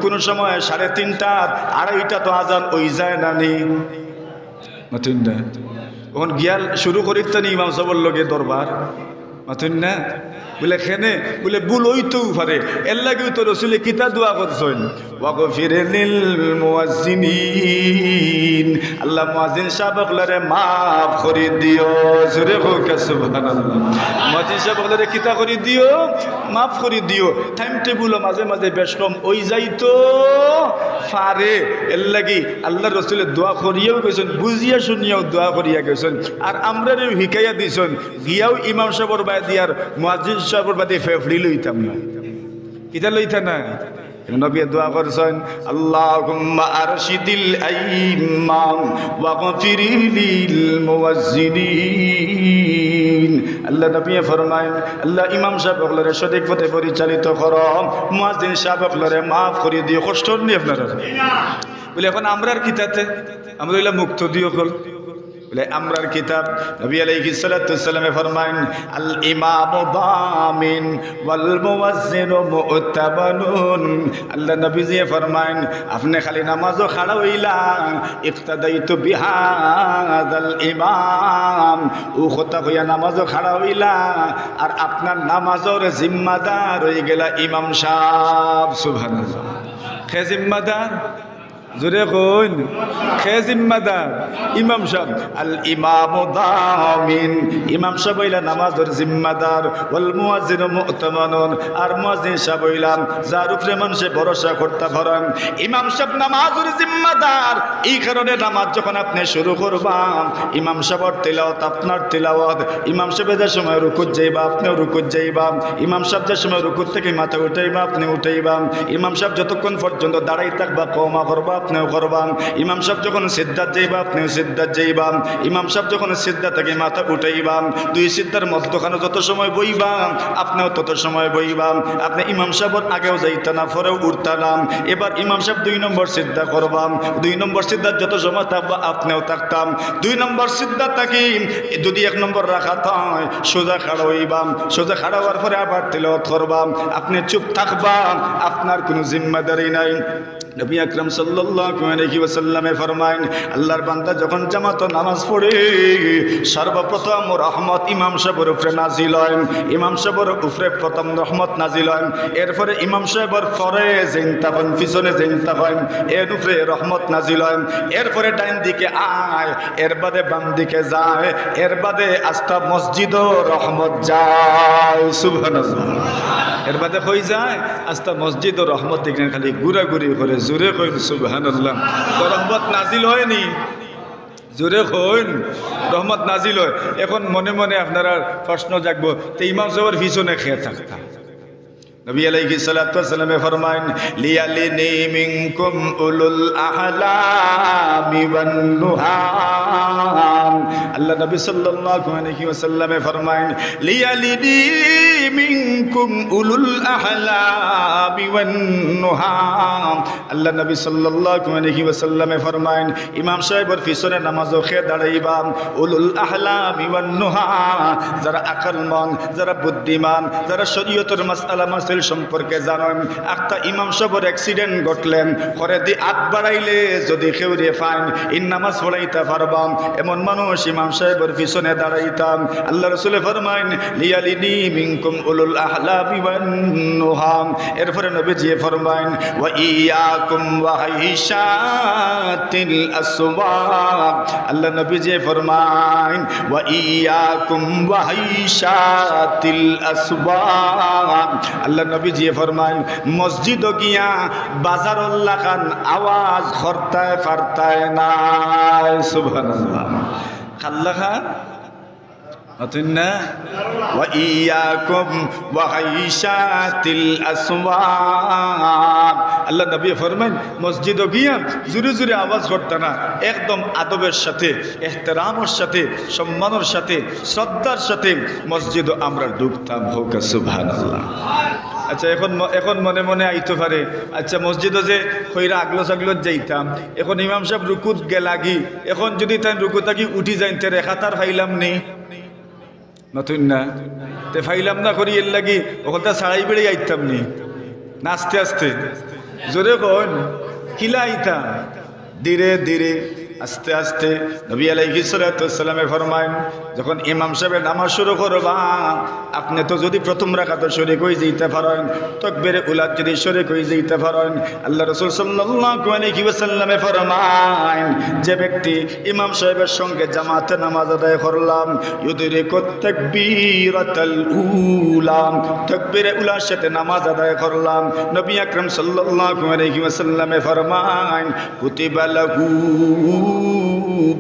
কোনো সময় 3:30 2:30 তো আজান হয়ে যায় না নি মাতুন না ওখান গিয়াল শুরু করিতে নি ইমাম সাহেবের লগে দরবার মাতুন না বলে খেনে বলে ভুল হইতেও পারে এর লাগেও তো রসুলে কিতা দোয়া করছেন ওয়াগফির লিল মুয়াজ্জিনিন আল্লাহ মুয়াজ্জিন সাহেবগুলোরে মাফ করে দিও জোরে হোক সুবহানাল্লাহ মুয়াজ্জিন সাহেবগুলোরে কিতা করে দিও মাফ করে দিও টাইম টেবিল মাঝে মাঝে বেশ কম ওই যাইতো পারে এর লাগি আল্লাহ রসুলের দোয়া করিয়াও গেছেন বুঝিয়া শুনিয়াও দোয়া করিয়া গেছেন আর আমরা শিখাইয়া দিছেন গিয়াও ইমাম সাহেবের বাই দিয়ার মুয়াজ্জিন সাহেবের বাদে ফেফড়ি লইতাম না কিতা লইতা না নবী দোয়া করছেন আল্লাহুম্মা আরশিদিল আইম্মা ওয়াগফির লিল মুয়াজ্জিনিন আল্লাহ নবী ফরমায় আল্লাহ ইমাম সাহেবগুলোরে সঠিক পথে পরিচালিত করো মুয়াজ্জিন সাহেবগুলোরে মাফ করে দিও কষ্ট নেই আপনারা বলে এখন আমরার কিতাতে আমরা হইলাম মুক্ত দিও কল বলে আমরার কিতাব নবী আলাইহিস সালাতু ওয়াসসালামে ফরমায়েন আল ইমামু দামিন ওয়াল মুয়াজ্জিনু মু'তাবানুন আল্লাহ নবীজি ফরমায়েন আপনি খালি নামাজও খাড়া হইলা ইক্তাদাইতু বিহাদাল ইমাম ও কথা কইয়া নামাজও খাড়া হইলা আর আপনার নামাজের জিম্মাদার হয়ে গেলা ইমাম সাহেব সুবহানাল্লাহ কে জিম্মাদার জোরে কইন খে জিম্মাদার ইমাম সাহেব আল ইমামু দামিন ইমাম সাহেব হইলা নামাজের জিম্মাদার ওয়াল মুয়াজ্জিনু মু'তামানুন আর মুয়াজ্জিন সাহেব হইলাম যার উপরে মানুষে ভরসা করতে পারেন ইমাম সাহেব নামাজের জিম্মাদার এই কারণে নামাজ যখন আপনি শুরু করবেন ইমাম সাহেবের তিলাওয়াত আপনার তিলাওয়াত ইমাম সাহেব যে সময় রুকুত যাইবা আপনিও রুকুত যাইবা ইমাম সাহেব যে সময় রুকুত থেকে মাথা উঠাইবা আপনি উঠাইবা ইমাম সাহেব যতক্ষণ পর্যন্ত দাঁড়াই থাকবা কওমা করবা আপনিও করবান ইমাম সাহেব যখন সিদ্ধাত যাইবা আপনিও সিদ্ধাত যাইবা ইমাম সাহেব যখন সিদ্ধা থেকে মাথা উঠাইবা দুই সিদ্ধার মধ্যখানে যত সময় বইবা আপনিও তত সময় বইবা আপনি ইমাম সাহেবের আগেও যাইতা না পরেও উঠতা না এবার ইমাম সাহেব 2 নম্বর সিদ্ধা করবাম 2 নম্বর সিদ্ধাত যত সময় থাকবা আপনিও থাকতাম 2 নম্বর সিদ্ধা থাকি যদি 1 নম্বর রাখা হয় সোজা খাড়া হইবাম সোজা খাড়া হওয়ার পরে আবার তিলাওয়াত করবাম আপনি চুপ থাকবা আপনার কোনো জিম্মাদারি নাই নবী আকরাম সাল্লাল্লাহু আলাইহি ওয়াসাল্লামে ফরমায়েন আল্লাহর বান্দা যখন জামাত নামাজ পড়ে সর্বপ্রথম রহমত ইমাম সাহেবের উপরে নাজিল হয় ইমাম সাহেবের উপরে প্রথম রহমত নাজিল হয় এরপরে ইমাম সাহেবের পরে জিনতা হন পিছনে জিনতা হয় এর উপরে রহমত নাজিল হয় এরপরে ডান দিকে আয় এর বাদে বাম দিকে যায় এর বাদে আস্থা মসজিদও রহমত যায় সুবহানাল্লাহ এর বাদে কই যায় আস্থা মসজিদও রহমত এখানে খালি ঘুরাঘুরি করে জোরে কইন সুবহানাল্লাহ তো রহমত নাজিল হয়নি জোরে কইন রহমত নাজিল হয় এখন মনে মনে আপনারা প্রশ্ন জাগবো তো ইমাম সাহেবের পিছনে খেয়ে থাকতাম নবী আলাইহিস সালাতু ওয়াসসালামে ফরমায়েন লিয়ালিনি মিনকুম উলুল আহলামি ওয়ান নুহা আল্লাহ নবী সাল্লাল্লাহু আলাইহি ওয়াসাল্লামে ফরমায়েন লিয়ালিনি মিনকুম উলুল আহলামি ওয়ান নুহা আল্লাহ নবী সাল্লাল্লাহু আলাইহি ওয়াসাল্লামে ফরমায়েন ইমাম সাহেবের পিছনে নামাজও খেয়ে দাঁড়াইবা উলুল আহলামি ওয়ান নুহা যারা আকলমান যারা বুদ্ধিমান যারা শরীয়তের মাসআলা সম্পর্কে জানেন একটা ইমাম সাহেবের অ্যাক্সিডেন্ট ঘটলেন করে দি হাত বাড়াইলে যদি খেউরে ফাইন ইন নামাজ পড়াইতে পারবাম এমন মানুষ ইমাম সাহেবের পিছনে দাঁড়াইতাম আল্লাহ রাসূল ফরমায়েন লিয়ালিনি মিনকুম উলুল আহলামি ওয়ান নুহা এরপরে নবীজি ফরমায়েন ওয়া ইয়াকুম ওয়া হাইশাতিল আসওয়াক আল্লাহ নবীজি ফরমায়েন ওয়া ইয়াকুম ওয়া হাইশাতিল আসওয়াক আল্লাহ নবীজি ফরমায়েন মসজিদ গিয়া বাজারুল্লাহ খান আওয়াজ করতে পারতায় না সুবহানাল্লাহ খাল্লা খান অতনা ওয়া ইয়াকুম ওয়া হাইশাতিল আসওয়াক। আল্লাহ নবী ফরমান মসজিদে গিয়া জোরে জোরে আওয়াজ করতে না, একদম আদবের সাথে, ইহতিরামের সাথে, সম্মানের সাথে, শ্রদ্ধার সাথে মসজিদে আমরা ঢুকতাম। হোক সুবহানাল্লাহ। আচ্ছা এখন মনে মনে আইতে পারে, আচ্ছা মসজিদে যে কইরা আগলো সাগলো যাইতাম, এখন ইমাম সাহেব রুকুত গেলাগি, এখন যদি তাই রুকু থাকি উঠি যাইতে রেখা তার ফাইলাম নি নতুন না তে ফাইলাম না করি এর লাগি ওখানটা ছাড়াই বেড়ে আইতাম নি না, আস্তে আস্তে জোরে কোন কিলা আইতাম ধীরে ধীরে আস্তে আস্তে। নবী আলাইহিস সালাতু ওয়াস সালামে ফরমায়েন যখন ইমাম সাহেব নামাজ শুরু করবা, আপনি তো যদি প্রথম রাকাতে শরীক হয়ে যেতে পারেন, তাকবীরে উলা যদি শরীক হয়ে যেতে পারেন, আল্লাহ রাসূল সাল্লাল্লাহু আলাইহি ওয়াসাল্লামে ফরমায়েন যে ব্যক্তি ইমাম সাহেবের সঙ্গে জামাতে নামাজ আদায় করলাম, ইউদরিকুত তাকবীরাতাল উলা, তাকবীরে উলার সাথে নামাজ আদায় করলাম, নবী আকরাম সাল্লাল্লাহু আলাইহি ওয়াসাল্লামে ফরমায়েন কুতিবা লাহু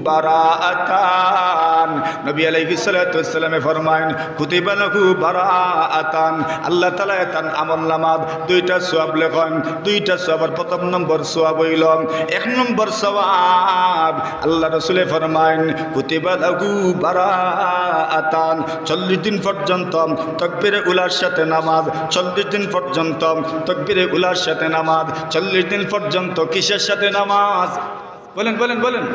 বারাআতান। নবী আলাইহিস সালাতু ওয়াস সালামে ফরমায়েন কুতিবা লাহু বারাআতান, আল্লাহ তাআলা তার আমলনামাত দুইটা সওয়াব লেখেন। দুইটা সওয়াবের প্রথম নম্বর সওয়াব হইল, এক নম্বর সওয়াব আল্লাহ রাসূল ফরমায়েন কুতিবা লাহু বারাআতান, 40 দিন পর্যন্ত তাকবীরে উলার সাথে নামাজ, 40 দিন পর্যন্ত তাকবীরে উলার সাথে নামাজ, 40 দিন পর্যন্ত কিসের সাথে নামাজ? বলেন বলেন বলেন।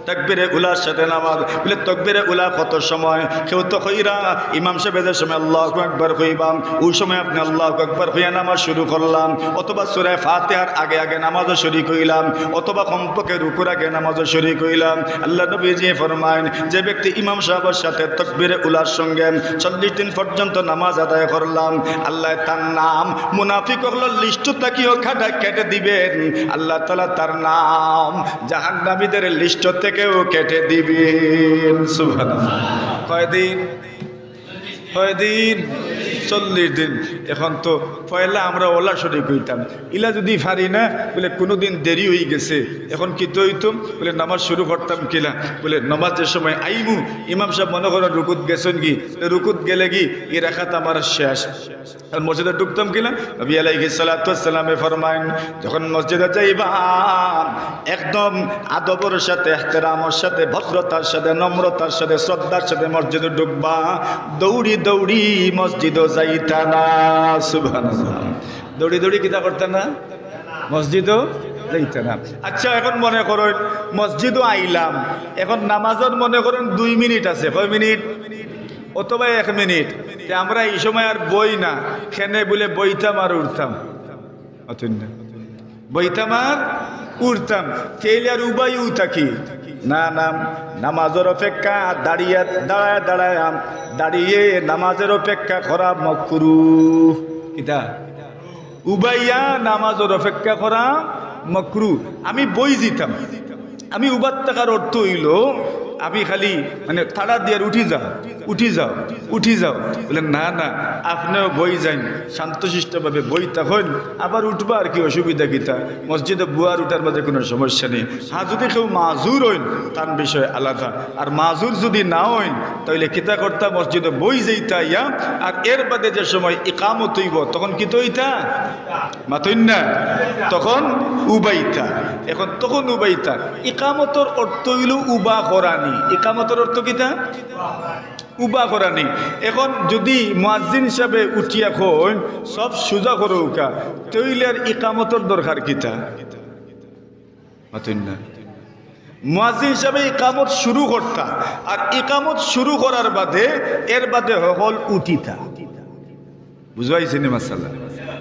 তাকবীরে উলার সাথে নামাজ। বলে তাকবীরে উলা কত সময়? কেউ তো কইরা ইমাম সাহেবের সময় আল্লাহু আকবার কইবাম, ওই সময় আপনি আল্লাহু আকবার কইয়া নামাজ শুরু করলাম, অথবা সূরা ফাতিহার আগে আগে নামাজও শরীক হইলাম, অথবা কমপক্ষে রুকুর আগে নামাজও শরীক হইলাম। আল্লাহ নবীজি ফরমায়েন যে ব্যক্তি ইমাম সাহেবের সাথে তাকবীরে উলার সঙ্গে 40 দিন পর্যন্ত নামাজ আদায় করলাম, আল্লাহ তার নাম মুনাফিক হলো লিস্ট থাকিও কেটে দিবেন। আল্লাহ তাআলা তার নাম জাহান্নামীদের লিস্ট থেকে কেউ কেটে দিবেন। সুবহানাল্লাহ। কয়দিন? কয়দিন? 40 দিন। এখন তো পয়লা আমরা ওলা শরীক হইতাম, ইলা যদি পারি না বলে কোনোদিন দেরি হয়ে গেছে, এখন কি তো হইতাম বলে নামাজ শুরু করতাম কিলা, বলে নামাজের সময় আইমু, ইমাম সাহেব মনে করেন রুকুত গেছেন কি, রুকুত গেলে কি এই রাখাত আমার শেষ, আর মসজিদে ঢুকতাম কিনা? নবী আলাইহিস সালাতু ওয়াস সালামে ফরমায়েন যখন মসজিদে যাইবা একদম আদবের সাথে, ইহতিরামের সাথে, ভদ্রতার সাথে, নম্রতার সাথে, শ্রদ্ধার সাথে মসজিদে ঢুকবা, দৌড়ি দৌড়ি মসজিদে যাইতা না। সুবহানাল্লাহ। দৌড়ি দৌড়ি কিতা করতে না, মসজিদও যাইতে না। আচ্ছা এখন মনে করেন মসজিদও আইলাম, এখন নামাজের মনে করেন 2 মিনিট আছে, কয় মিনিট? অথবা 1 মিনিট। আমরা এই সময় আর বই না, খেনে বলে বইতাম আর উঠতাম, বইতাম আর উঠতাম, খেলে আর উবাইও থাকি না। নামাজের অপেক্ষা দাঁড়িয়ে দাঁড়ায় দাঁড়ায় দাঁড়িয়ে নামাজের অপেক্ষা করা মাকরুহ। কিতা? উবাইয়া নামাজের অপেক্ষা করা মাকরুহ। আমি বই দিতাম, আমি উবার টাকার অর্থ হইল আমি খালি মানে তাড়া দিয়ে উঠি যাও উঠি যাও উঠি যাও, বলে না না আপনিও বই যান, শান্তশিষ্টভাবে বই তখন আবার উঠবা, আর কি অসুবিধা কিতা? মসজিদে বুয়ার উঠার মাঝে কোনো সমস্যা নেই। হ্যাঁ যদি কেউ মাজুর হইন তার বিষয় আলাদা, আর মাজুর যদি না হইন তাহলে কিতা করতা? মসজিদে বই যাইতা ইয়া, আর এর বাদে যে সময় ইকামত হইব তখন কি তৈতা মাতইন না, তখন উবাইতা। এখন তখন উবাইতা। ইকামতর অর্থ হইল উবা করানি। ইকামতের অর্থ কিতা? উবা করানি। এখন যদি মুয়াজ্জিন হিসাবে উঠিয়া কইন সব সুজা করুকা, তইলে আর ইকামতের দরকার কিতা? মাতইন না। মুয়াজ্জিন হিসাবে ইকামত শুরু করতা, আর ইকামত শুরু করার বাদে এর বাদে হল উঠিতা। বুঝাইছেন মাসাল্লাহ?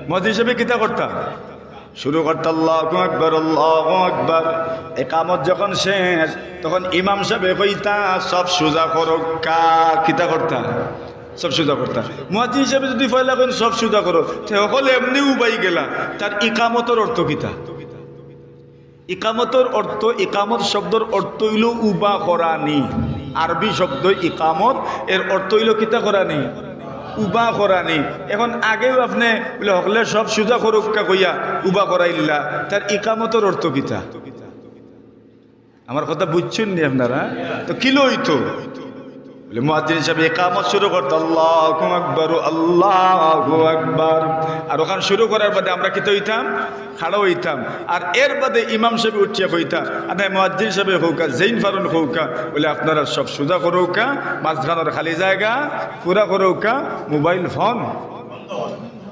মুয়াজ্জিন হিসাবে কিতা করতা? শুরু করতে আল্লাহু আকবার আল্লাহু আকবার। ইকামত যখন শেষ তখন ইমাম সাহেব কইতা সব সুজা করো, কা কিতা করতা? সব সুজা করতা। মুয়াজ্জিন হিসেবে যদি ফয়লা করেন সব সুজা করো, সকলে এমনি উবাই গেলা, তার ইকামতের অর্থ কিতা? ইকামতের অর্থ, ইকামত শব্দের অর্থ হইল উবা করানি। আরবি শব্দ ইকামত, এর অর্থ হইল কিতা করানি? উবা করানি। এখন আগেও আপনি বলে হকলে সব সুজা করুক কইয়া উবা করাইল্লা, তার ইকামতের অর্থ কিতা? আমার কথা বুঝছেন নি আপনারা? তো কি লইতো বলে মুয়াজ্জিন সাহেব ইকামত শুরু করতে আল্লাহু আকবার আল্লাহু আকবার, আর ওখান শুরু করার বাদে আমরা কি হইতাম, খাড়া হইতাম। আর এর বাদে ইমাম সাহেব উঠিয়া কইতা আর মুয়াজ্জিন সাহেব হৌকা জৈন ফারুন হৌকা, বলে আপনারা সব সুদা করৌকা, মাঝখানের খালি জায়গা পুরা করৌকা, মোবাইল ফোন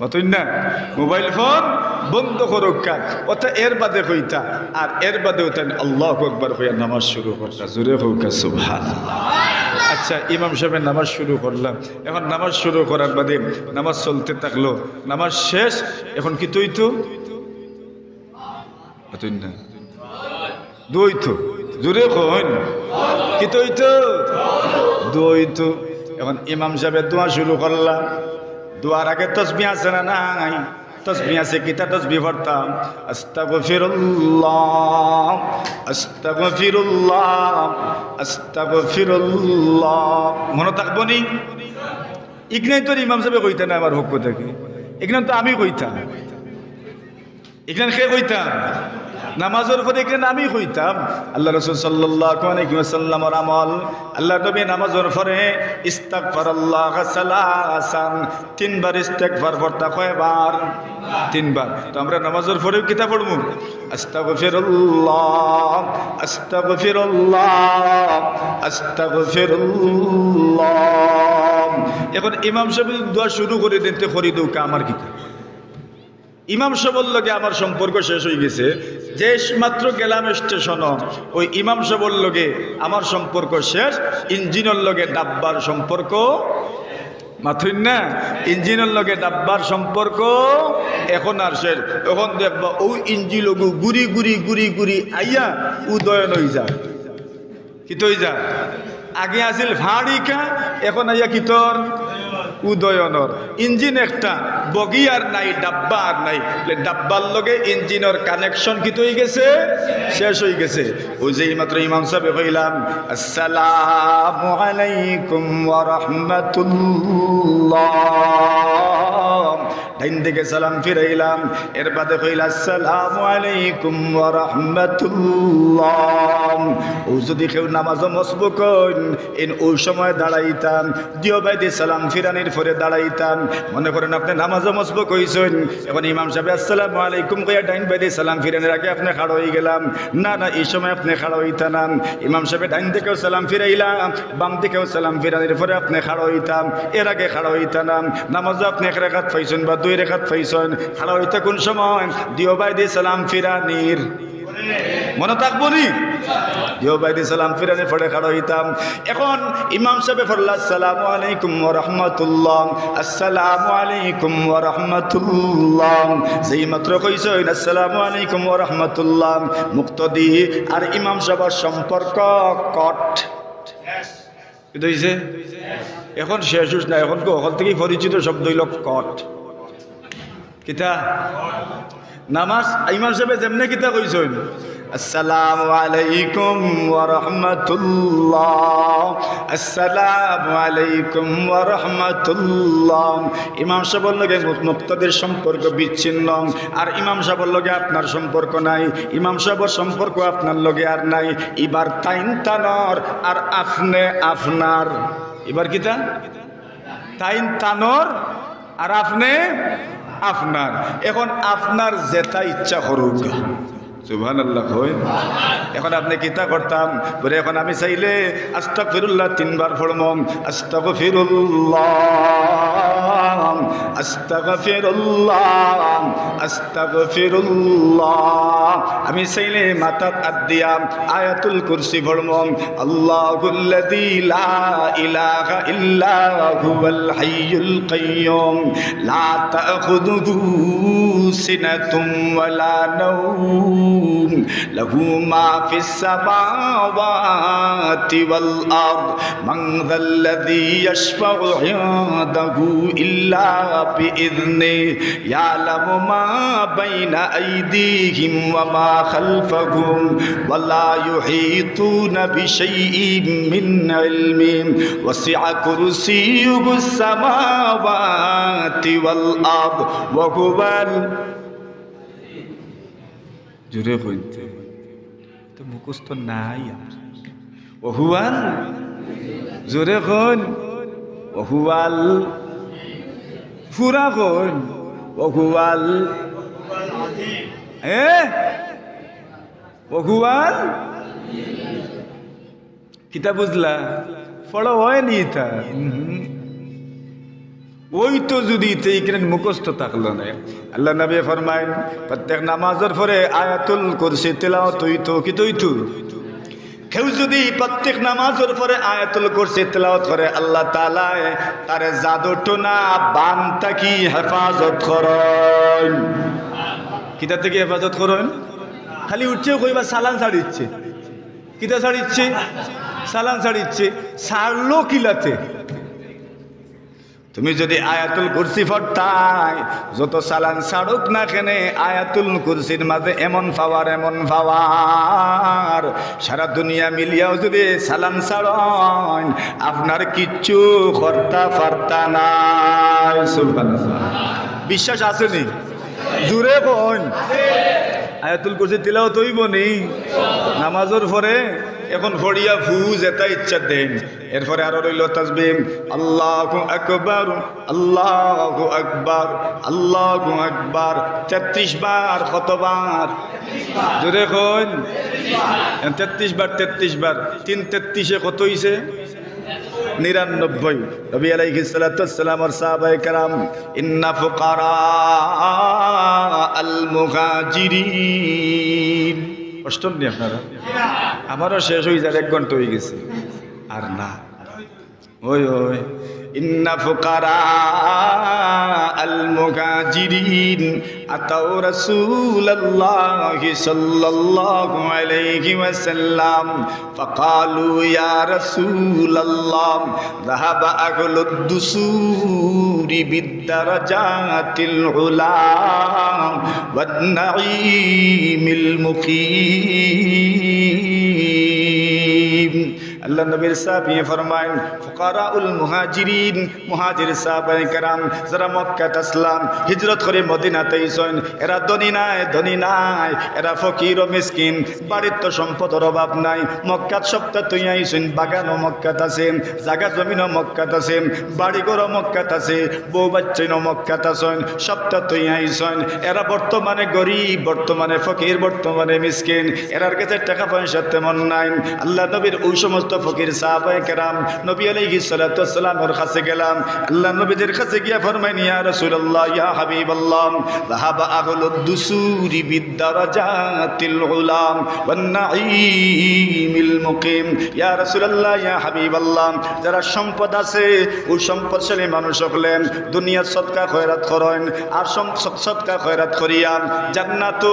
অতই না, মোবাইল ফোন বন্ধ করৌকা। ওটা এর বাদে কইতা, আর এর বাদে ওটা আল্লাহু আকবার হইয়া নামাজ শুরু করতা, জোরে হৌকা সুবহানাল্লাহ। আচ্ছা, ইমাম সাহেবের নামাজ শুরু করলাম, এখন নামাজ শুরু করার বাদে নামাজ চলতে থাকলো, নামাজ শেষ, এখন কি তৈতো না দইতো, জোরে কইন কি তৈতো দইতো। এখন ইমাম সাহেবের দোয়া শুরু করলাম, দোয়ার আগে তাসবিহ আছে না নাই? তাসবিহ আছে, কিতা তাসবিহ পড়তাম? আস্তাগফিরুল্লাহ আস্তাগফিরুল্লাহ আস্তাগফিরুল্লাহ। মনে থাকবো নি? ইগনাই তোর ইমাম সাহেব কইতা না আমার পক্ষ থেকে, এখানে তো আমি কইতাম, এখানে কে কইতাম? নামাজের পরে এখানে আমি কইতাম। আল্লাহ রাসূল সাল্লাল্লাহু আলাইহি ওয়াসাল্লামের আমল, আল্লাহ নবী নামাজের পরে ইস্তাগফারাল্লাহ সালাসান, তিনবার ইস্তেগফার পড়তা। কয়বার? তিনবার। তো আমরা নামাজের পরে কিতা পড়বো? আস্তাগফিরুল্লাহ আস্তাগফিরুল্লাহ আস্তাগফিরুল্লাহ। এখন ইমাম সাহেব দোয়া শুরু করে দিতে করি দৌকা আমার কিতা, ইমাম সাহেবের লগে আমার সম্পর্ক শেষ হয়ে গেছে। যে মাত্র গেলাম স্টেশন, ওই ইমাম সাহেবের লগে আমার সম্পর্ক শেষ। ইঞ্জিনের লগে ডাব্বার সম্পর্ক মাথুন না, ইঞ্জিনের লগে ডাব্বার সম্পর্ক এখন আর শেষ। এখন দেখবা ওই ইঞ্জিন লগু গুড়ি গুড়ি গুড়ি গুড়ি আইয়া উদয়ন হয়ে যায়। কি তৈ যা? আগে আছিল ভাড়িকা, এখন আইয়া কি তোর উদয়নর। ইঞ্জিন একটা, বগি আর নাই, ডাব্বা আর নাই, ডাব্বার লগে ইঞ্জিনের কানেকশন কি হয়ে গেছে, শেষ হয়ে গেছে। ওই যে মাত্র ইমাম সাহেব কইলাম আসসালামু আলাইকুম ওয়া রাহমাতুল্লাহ, ডাইন দিকে সালাম ফিরাইলাম, এর বাদে কইলা আসসালামু আলাইকুম ওয়া রাহমাতুল্লাহ। ও যদি কেউ নামাজ মসবুক ওই সময় দাঁড়াইতাম, দিও বাইদি সালাম ফিরানির পরে দাঁড়াইতাম। মনে করেন আপনি নামাজ মসবুক হইছেন, এখন ইমাম সাহেব আসসালামু আলাইকুম কইয়া ডাইন বাইদি সালাম ফিরানির আগে আপনি খাড়া হয়ে গেলাম, না না এই সময় আপনি খাড়া হইতাম। ইমাম সাহেব ডাইন দিকেও সালাম ফিরাইলাম, বাম দিকেও সালাম ফিরানির পরে আপনি খাড়া হইতাম, এর আগে খাড়া হইতাম। নামাজ আপনি এক রেখাত পাইছেন বা দুই রেখাত পাইছেন, খাড়া হইতে কোন সময়? দিও বাইদি সালাম ফিরানির, মনে থাকবো নি? দিও বাইদি সালাম ফিরানির পরে খাড়া হইতাম। এখন ইমাম সাহেব পড়লা আসসালামু আলাইকুম ওয়া রাহমাতুল্লাহ, আসসালামু আলাইকুম ওয়া রাহমাতুল্লাহ। যেই মাত্র কইছেন আসসালামু আলাইকুম ওয়া রাহমাতুল্লাহ, মুক্তদি আর ইমাম সাহেবের সম্পর্ক কট। কি হইছে? এখন শেষ হইস না, এখন ওখান থেকে পরিচিত শব্দ হইল কট। কিতা নামাজ ইমাম সাহেব যেমনে কিতা কইছেন আসসালামু আলাইকুম ওয়া রাহমাতুল্লাহ, আসসালামু আলাইকুম ওয়া রাহমাতুল্লাহ। ইমাম সাহেবের লগে মুক্তাদির সম্পর্ক বিচ্ছিন্ন, আর ইমাম সাহেবের লগে আপনার সম্পর্ক নাই, ইমাম সাহেবের সম্পর্ক আপনার লগে আর নাই। এবার তাইন তানর আর আপনি আপনার, এবার কিতা তাইন তানর আর আপনি আপনার। এখন আপনার যেটা ইচ্ছা করুক, সুবহানাল্লাহ কই। এখন আপনি কিতা করতাম বলে, এখন আমি চাইলে আস্তাগফিরুল্লাহ তিনবার পড়ব, আস্তাগফিরুল্লাহ আস্তাগফিরুল্লাহ আস্তাগফিরুল্লাহ। আমি চাইলে মাথাত হাত দিয়া আয়াতুল কুরসি পড়ব, আল্লাহুল্লাযী লা ইলাহা ইল্লা হুয়াল হাইয়ুল কাইয়্যুম লা তাখুযুহু সিনাতুম ওয়ালা নাওম লাহু মা ফিস সামাওয়াতি ওয়াল আরদ মান যাল্লাযী ইয়াশফাউ ইনদাহু ইল্লা বিইذনি ইয়ালামু মা বাইনা আইদিহিম ওয়া মা খালফাহুম ওয়া লা ইউহীতুনা বিশাইইন মিন ইলমি ওয়াসি'a কুরসিয়্যুহুস সামাওয়াতি ওয়াল আরদ ওয়া হুয়াল জুড়ে হইতে তো মুখস্থ নাই। ওহুয়াল জোরে কোন ওহুয়াল ফুরা কোন ওহুয়াল ওহুয়াল কিতা বুঝলা পড়া হয়নি তা ওই তো যদি এইখানে মুখস্থ থাকলো না আল্লাহ নবী ফরমায়েন প্রত্যেক নামাজের পরে আয়াতুল কুরসি তেলাওয়াত হইতো কি তৈতু কেউ যদি প্রত্যেক নামাজের পরে আয়াতুল কুরসি তেলাওয়াত করে আল্লাহ তাআলা তার জাদু টোনা বান থাকি হেফাজত করেন কিতা থেকে হেফাজত করেন খালি উঠছে কইবা সালাম ছাড়িচ্ছে কিতা ছাড়িচ্ছে সালাম ছাড়িচ্ছে ছাড়লো কিলাতে তুমি যদি আয়াতুল কুরসি পড়তাই যত সালাম ছাড়ুক না কেনে আয়াতুল কুরসির মাঝে এমন পাওয়ার সারা দুনিয়া মিলিয়াও যদি সালাম ছাড়েন আপনার কিচ্ছু করতে পারতা না সুবহানাল্লাহ বিশ্বাস আসেনি জুড়ে কোন আয়াতুল কুরসি তিলাওয়াত হইব নি নামাজের পরে এখন ফড়িয়া ফুজ এটা ইচ্ছা দেন এরপরে আরো রইল তাসবিহ আল্লাহু আকবার আল্লাহু আকবার আল্লাহু আকবার 33 বার কতবার জোরে কোন 33 বার 3 33 এ কত হইছে 99 নবী আলাইহিস সালাতু ওয়াসসালাম আর সাহাবায়ে কেরাম ইন্না ফুকারা আল মুহাজিরিন কষ্ট নেই আপনারা আমারও শেষ হয়ে যায় 1 ঘন্টা হয়ে গেছে আর না ওই ওই ইন্না ফুকারা আল মুহাজিরিন আতাউ রাসূলুল্লাহি সাল্লাল্লাহু আলাইহি ওয়াসাল্লাম ফাকালু ইয়া রাসূলুল্লাহ যাহাবা আহলুদ দুসুরি বিদ্দারাজাতিল উলা ওয়ান নাঈমিল মুকিম আল্লাহ নবীর সাহাবী ফরমায়েন ফুকারাউল মুহাজিরিন মুহাজির সাহাবায়ে কেরাম যারা মক্কা আসলাম হিজরত করে মদিনাতে আইছেন এরা ধনী নাই এরা ফকির ও মিসকিন বাড়ির তো সম্পদের অভাব নাই মক্কা সপ্তাহ তুই আইছেন বাগানও মক্কাত আছে জায়গা জমিনও মক্কাত আছে বাড়ি ঘরও মক্কাত আছে বউ বাচ্চাও মক্কাত আছেন সপ্তাহ তুই আইছেন এরা বর্তমানে গরিব বর্তমানে ফকির বর্তমানে মিসকিন এরার কাছে টাকা পয়সা তেমন নাই আল্লাহ নবীর ওই সমস্ত ফকির সাহাবায়ে কেরাম নবী আলাইহিস সালাতু ওয়াসসালামের কাছে গেলাম আল্লাহ নবীদের কাছে গিয়া ফরমাইন ইয়া রাসূলুল্লাহ ইয়া হাবিবাল্লাহ যাহাবা আহলুদ দুসুরি বিদ্দারাজাতিল উলাম ওয়ান নাঈমিল মুকিম ইয়া রাসূলুল্লাহ ইয়া হাবিবাল্লাহ যারা সম্পদ আছে ওই সম্পদশালী মানুষ হলেন দুনিয়ার সদকা খয়রাত করেন আর সদকা খয়রাত করিয়া জান্নাত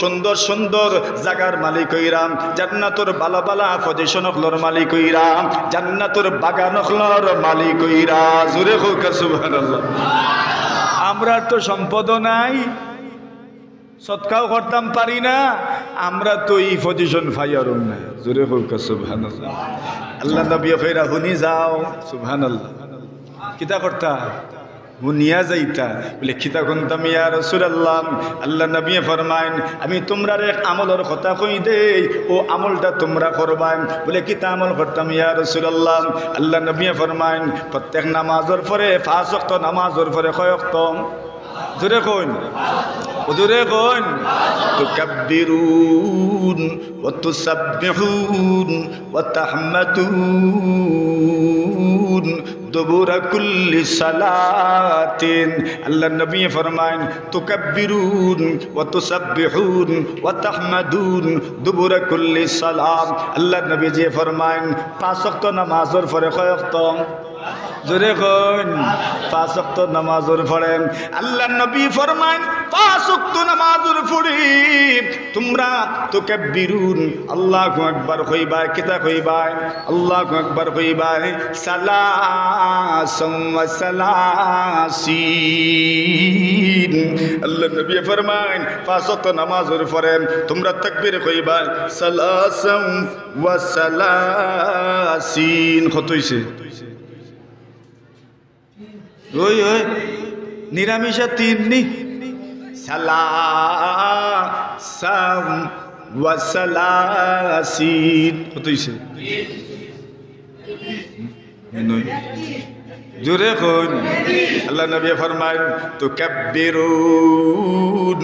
সুন্দর সুন্দর জায়গার মালিক হইরাম জান্নাতের ভালো ভালো পজিশন হলর মালিক হইরা জান্নাতের বাগান হলর মালিক হইরা জোরে হোক সুবহানাল্লাহ আমরা তো সম্পদ নাই সদকাও করতাম পারি না আমরা তো এই পজিশন পাইয়ার না জোরে হোক সুবহানাল্লাহ আল্লাহ নবী কইরা হুনি যাও সুবহানাল্লাহ কিতা করতা হুনিয়া যাইতা বলে খিতা কোনতাম ইয়া রাসূলুল্লাহ আল্লাহ নবী ফরমায়েন আমি তোমরার এক আমলের কথা কই দেই ও আমলটা তোমরা করবা বলে কিতা আমল করতাম ইয়া রাসূলুল্লাহ আল্লাহ নবী ফরমায়েন প্রত্যেক নামাজের পরে 5 ওয়াক্ত নামাজের পরে কয় ওয়াক্ত জোরে কোন তুকাব্বিরুন ওয়া তুসাব্বিহুন ওয়া তাহমাদুন দুবুরা কুল্লি সালাতিন আল্লাহ নবী ফরমায়েন তুকাব্বিরুন ওয়া তুসাব্বিহুন ওয়া তাহমাদুন দুবুরা কুল্লি সালাত আল্লাহ নবী জি ফরমায়েন 5 ওয়াক্ত নামাজের পরে কয় ওয়াক্ত জোরে কোন 5 ওয়াক্ত নামাজের পরে আল্লাহ নবী ফরমায়েন 5 ওয়াক্ত নামাজের পরে তোমরা তুকাব্বিরুন আল্লাহু আকবার কইবা কিতা কইবা আল্লাহু আকবার কইবা সালাসাম ওয়া সালাসিন আল্লাহ নবী ফরমায়েন 5 ওয়াক্ত নামাজের পরে তোমরা তাকবীর কইবা সালাসাম ওয়া সালাসিন কত হইছে ওই ওই নিরামিষা 3 নি সালাসাম ওয়া সালাসিন কত হইছে জোরে কোন আল্লাহ নবী ফরমান তুকাব্বিরুন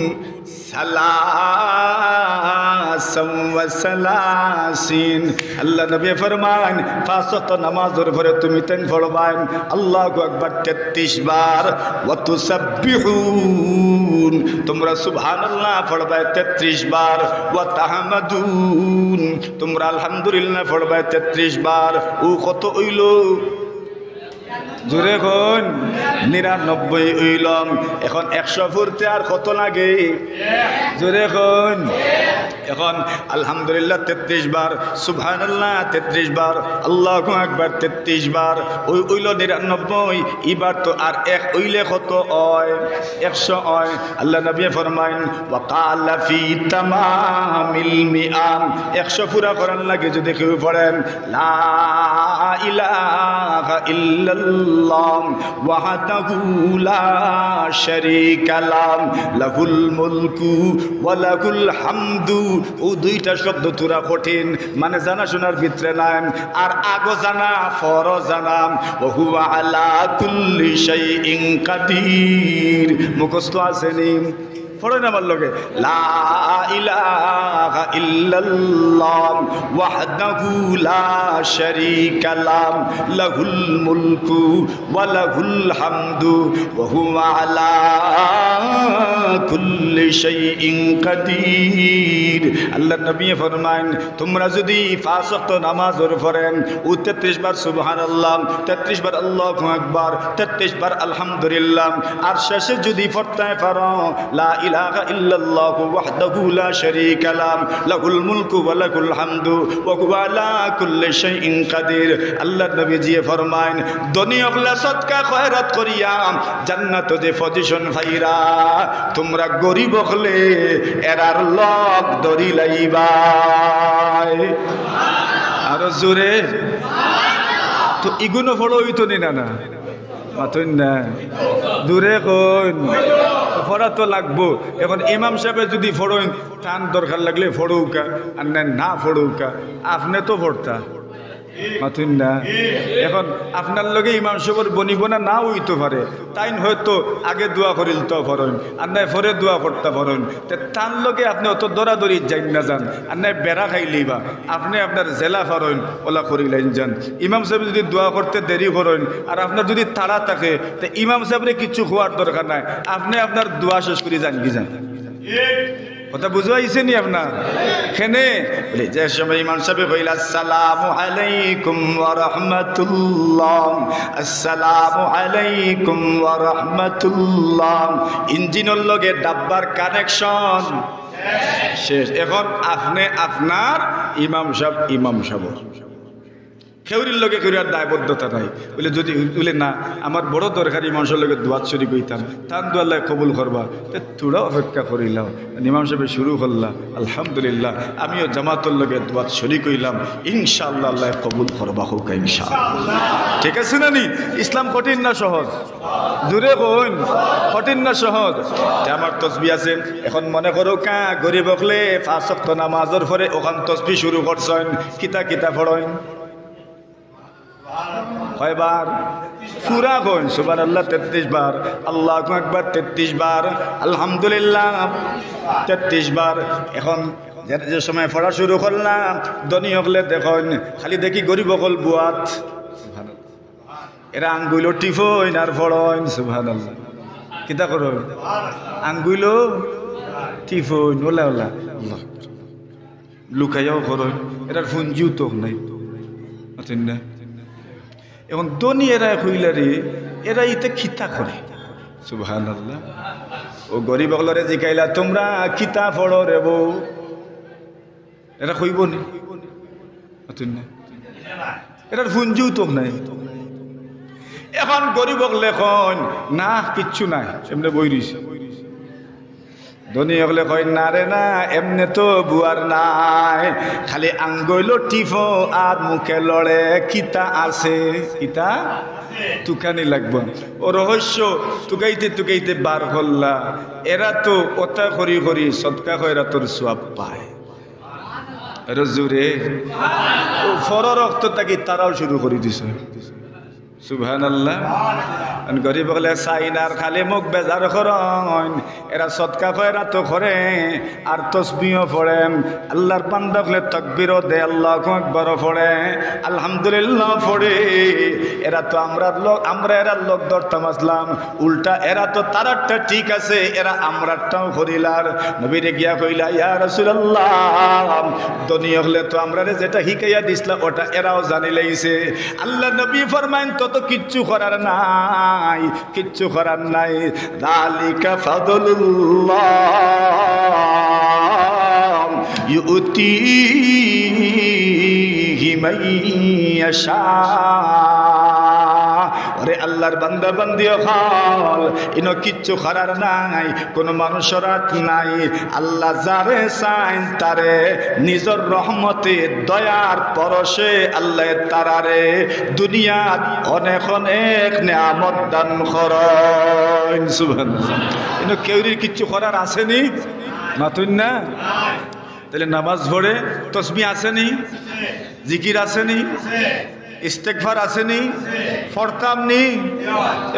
সালাসাম ওয়া সালাসিন আল্লাহ নবী ফরমান পাঁচ ওয়াক্ত নামাজের পরে তুমি তেন পড়বেন আল্লাহু আকবার 33 বার ওয়া তুসাব্বিহুন তোমরা সুবহানাল্লাহ পড়বে 33 বার ওয়া তাহমাদুন তোমরা আলহামদুলিল্লাহ পড়বে 33 বার ও কত হইলো জোরে কোন 99 হইলাম এখন 100 ফুরতে আর কত লাগে জোরে কোন এখন আলহামদুলিল্লাহ 33 বার সুবহানাল্লাহ 33 বার আল্লাহু আকবার 33 বার ওই হইল 99 এবার তো আর এক হইলে কত হয় 100 হয় আল্লাহ নবী ফরমায়েন ওয়া ক্বালা ফি তামামিল মিআম 100 পুরা করার লাগে যদি কেউ পড়েন লা ইলাহা ইল্লাল্লাহ ওয়াহদাহু লা শারীকা লাহু লাহুল মুলকু ওয়া লাহুল হামদু ও দুইটা শব্দ তোরা কঠিন মানে জানা শোনার ভিতরে নাই আর আগো জানা ফরজ জানা ওয়া হুয়া আলা কুল্লি শাইইন কাদির মুখস্থ আসেনি পড়েন আমার লগে লা ইলাহা ইল্লাল্লাহ ওয়াহদাহু লা শারীকা লাহু লাহুল মুলকু ওয়া লাহুল হামদু ওয়া হুয়া আলা কুল্লি শাইইন কাদির আল্লাহ নবী ফরমান তোমরা যদি পাঁচ ওয়াক্ত নামাজের পড়েন ও 33 বার সুবহানাল্লাহ 33 বার আল্লাহু আকবার 33 বার আলহামদুলিল্লাহ আর শেষে যদি পড়তে পারো লা ইলাহা ইল্লাল্লাহ ওয়াহদাহু লা শারীকা লাহু লাহুল মুলকু ওয়া লাহুল হামদু ওয়া হুয়া আলা কুল্লি শাইইন কাদির আল্লাহ নবী জি ফরমায় দুনি হকলে সদকা খয়রাত করিয়া জান্নাত যে পজিশন পাইরা তোমরা গরিব হলে এরার লক দরি লাইবাই আর জোরে তো ইগুনো ফলো হইতো না না মাতুন না দূরে কোন পড়া তো লাগবো এখন ইমাম সাহেব যদি ফড়েন টান দরকার লাগলে ফড়ৌকা আর না ফড়ৌকা আপনি তো পড়তা মাতুন না এখন আপনার লগে ইমাম সাহেবের বনিব না হইতে পারে তাই হয়তো আগে দোয়া করিল তো ফরেন আর নাই ফরে দোয়া করতে ফরেন তার লগে আপনি অত দৌড়াদৌড়ি যাই না যান আর নাই বেড়া খাইলেই বা আপনি আপনার জেলা ফরেন ওলা করিলেন যান ইমাম সাহেব যদি দোয়া করতে দেরি করেন আর আপনার যদি তাড়া থাকে তো ইমাম সাহেবের কিছু খোয়ার দরকার নাই আপনি আপনার দোয়া শেষ করে যান কি যান কথা বুঝাইছে নি আপনার খেনে বলে যে সময় ইমাম সাহেব কইল আসসালামু আলাইকুম ওয়া রাহমাতুল্লাহ আসসালামু আলাইকুম ওয়া রাহমাতুল্লাহ ইঞ্জিনের লগে ডাব্বার কানেকশন শেষ এখন আপনি আপনার ইমাম সাহেব খেউরির লগে করিয়ার দায়বদ্ধতা নাই বলে যদি বলে না আমার বড় দরকারি মানুষের লগে দোয়াত শরীক হইতাম তার দোয়াল্লাহ কবুল করবা তোরা অপেক্ষা করিলাম ইমাম সাহেব শুরু করলাম আলহামদুলিল্লাহ আমিও জামাতুর লগে দোয়াত শরীক হইলাম ইনশাআল্লাহ আল্লাহ কবুল করবা হোক ইনশাআল্লাহ ঠিক আছে না নি ইসলাম কঠিন না সহজ দূরে কোন কঠিন না সহজ আমার তসবি আছে এখন মনে করো কা গরিব হকলে 5 ওয়াক্ত নামাজের পরে ওখান তসবি শুরু করছেন কিতা পড়েন কয়বার পুরা কোন সুবহানাল্লাহ 33 বার আল্লাহু আকবার 33 বার আলহামদুলিল্লাহ 33 বার এখন যে সময় পড়া শুরু করলাম ধনী হকলে দেখুন খালি দেখি গরিব হকল বুয়াত এরা আঙ্গুইলো টিফইন আর ফড়ইন সুবহানাল্লাহ কিতা করো আঙ্গুইলো টিফইন ওলা আল্লাহ লুকাইয়াও করো এটার ফুঞ্জিও তো নাই আছেন না এখন ধনী এরা হইলারে এরা ইতে খিতা করে সুবহানাল্লাহ ও গরিব হলরে জিকাইলা তোমরা খিতা ফড়ো রে বউ এরা কইব নি এটার ফুঞ্জিও তো নাই এখন গরিব হলে কন না কিচ্ছু নাই এমনি বই রইছে ধনী হলে কয় না রে না এমনি তো বুয়ার নাই খালি আঙ্গুইলো টিফো আর মুখে লড়ে কিতা আছে কিতা তুকানি লাগবো ও রহস্য তুকাইতে বার করলা এরা তো ওটা করি সদকা কইরা তোর সওয়াব পায় জোরে ফর রক্ত তাকে তারাও শুরু করে দিছে সুবহানাল্লাহ। গরিব হলে চাইনার খালি মুখ বেজার করেন, এরা সৎকা কয়রা তো করে আর তসবিও পড়ে, আল্লাহর বান্দা হলে তাকবীরও দে, আল্লাহু আকবার পড়ে, আলহামদুলিল্লাহ পড়ে। এরা তো আমরা এরা লোক ধরতাম আসলাম, উল্টা এরা তো তারারটা ঠিক আছে, এরা আমরারটাও করিলার। নবীরে গিয়া কইলা ইয়া রাসূলুল্লাহ, দুনিয়া হলে তো আমরা যেটা শিখাইয়া দিছিলা ওটা এরাও জানি লাইছে। আল্লাহ নবী ফরমাইন তো কিচ্ছু করার নাই, কিচ্ছু করার নাই। যালিকা ফাদলুল্লাহ ইউতিহি মান ইয়াশা। ওরে আল্লাহর বান্দা বান্দি হল, ইনো কিচ্ছু করার নাই, কোন মানুষের হাত নাই। আল্লাহ যারে চাইন তারে নিজের রহমতে দয়ার পরশে আল্লাহ তারারে দুনিয়াত অনেক অনেক নিয়ামত দান করেন। সুবহানাল্লাহ। ইনো কেউরির কিচ্ছু করার আসেনি মাতুন না? তাহলে নামাজ পড়ে তসবিহ আসেনি, জিকির আসেনি, ইস্তেগফার আসেনি, ফরতাম নি।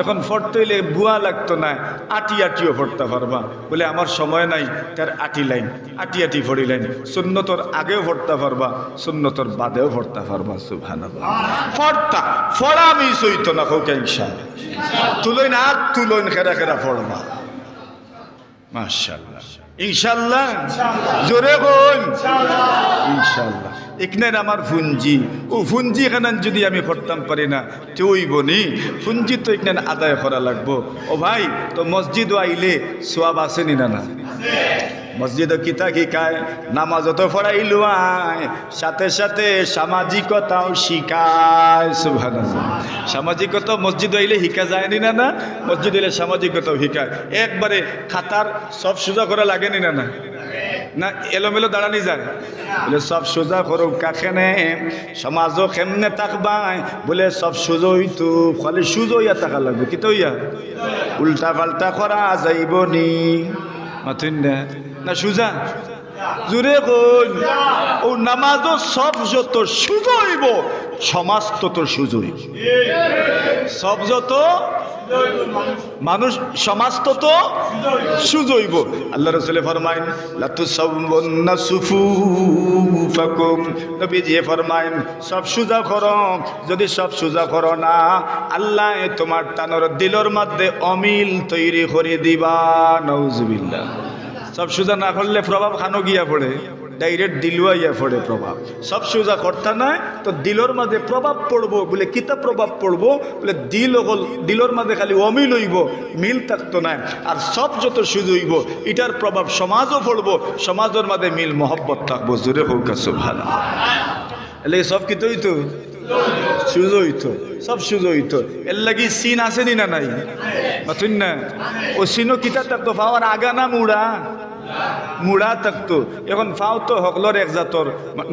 এখন ফরতে হইলে বুয়া লাগতো না, আটি আটিও ফরতে পারবা। বলে আমার সময় নাই, তার আটি লাইন আটি আটি ফড়ি লাইন। সুন্নতর আগেও ফরতে পারবা, সুন্নতর বাদেও ফরতে পারবা। সুবহানাল্লাহ। ফরতা ফড়া মিস হইতো না হোক ইনশাআল্লাহ। তুলইন আর তুলইন খেরা খেরা ফড়বা মাশাআল্লাহ ইনশাআল্লাহ। জোরে বল ইনশাআল্লাহ। ইকনের আমার ফুঞ্জি, ও ফুঞ্জি এখানে যদি আমি করতাম পারি না তুই বনি, ফুঞ্জি তো এখানে আদায় করা লাগবো। ও ভাই, তো মসজিদ আইলে সোয়াব আসেনি না? না, মসজিদ কিতা শিকায়, নামাজও তো পড়াইলো আয়, সাথে সাথে সামাজিকতাও শিখায়। সুবহানাল্লাহ। সামাজিকতা মসজিদ আইলে শিখা যায়নি না? না, মসজিদ আইলে সামাজিকতাও শিখায়। একবারে খাতার সব সোজা করা লাগেনি না? না না, এলোমেলো দাঁড়ানি যায়। বলে সব সোজা করো কাকেনে, সমাজও কেমনে থাকবাই, বলে সব সোজা হইতো, খালি সোজা হইয়া থাকা লাগবে। কি তো হইয়া উল্টা পাল্টা করা যাইব নি? মাথুন না না সুজা জুড়ে কই। ও নামাজও সব যত সুজো হইব, সমাজ তত সুজো হইব। সব যত মানুষ, সমাজ তত সুজো হইব। আল্লাহ রাসূল ফরমায়েন লা তুসাওউন্না সুফুফাকুম, নবীজি ফরমায়েন সব সুজা করো, যদি সব সুজা করো না আল্লাহ তোমার টানোর দিলের মধ্যে অমিল তৈরি করে দিবা। নাউজুবিল্লাহ। সব সোজা না করলে প্রভাব খানো গিয়া পড়ে, ডাইরেক্ট দিলুয়া ইয়া পড়ে প্রভাব। সব সোজা করতে নাই তো দিলর মাঝে প্রভাব পড়বো। বলে কিতা প্রভাব পড়বো? বলে দিলর মাঝে খালি অমিল হইব, মিল থাকতো না। আর সব যত সুজ হইব এটার প্রভাব সমাজও পড়বো, সমাজের মাঝে মিল মহব্বত থাকবো। জোরে হোক সুবহানাল্লাহ। এলে সব কিতো হইতো সুজো হইতো, সব সুজো হইতো। এর লাগি সিন আসেনি না? নাই মাথুন না? ও সিনও কিতা থাকতো, পাওয়ার আগা না মুড়া? মুড়া থাকতো। এখন ফাও তো হকলর এক জাতর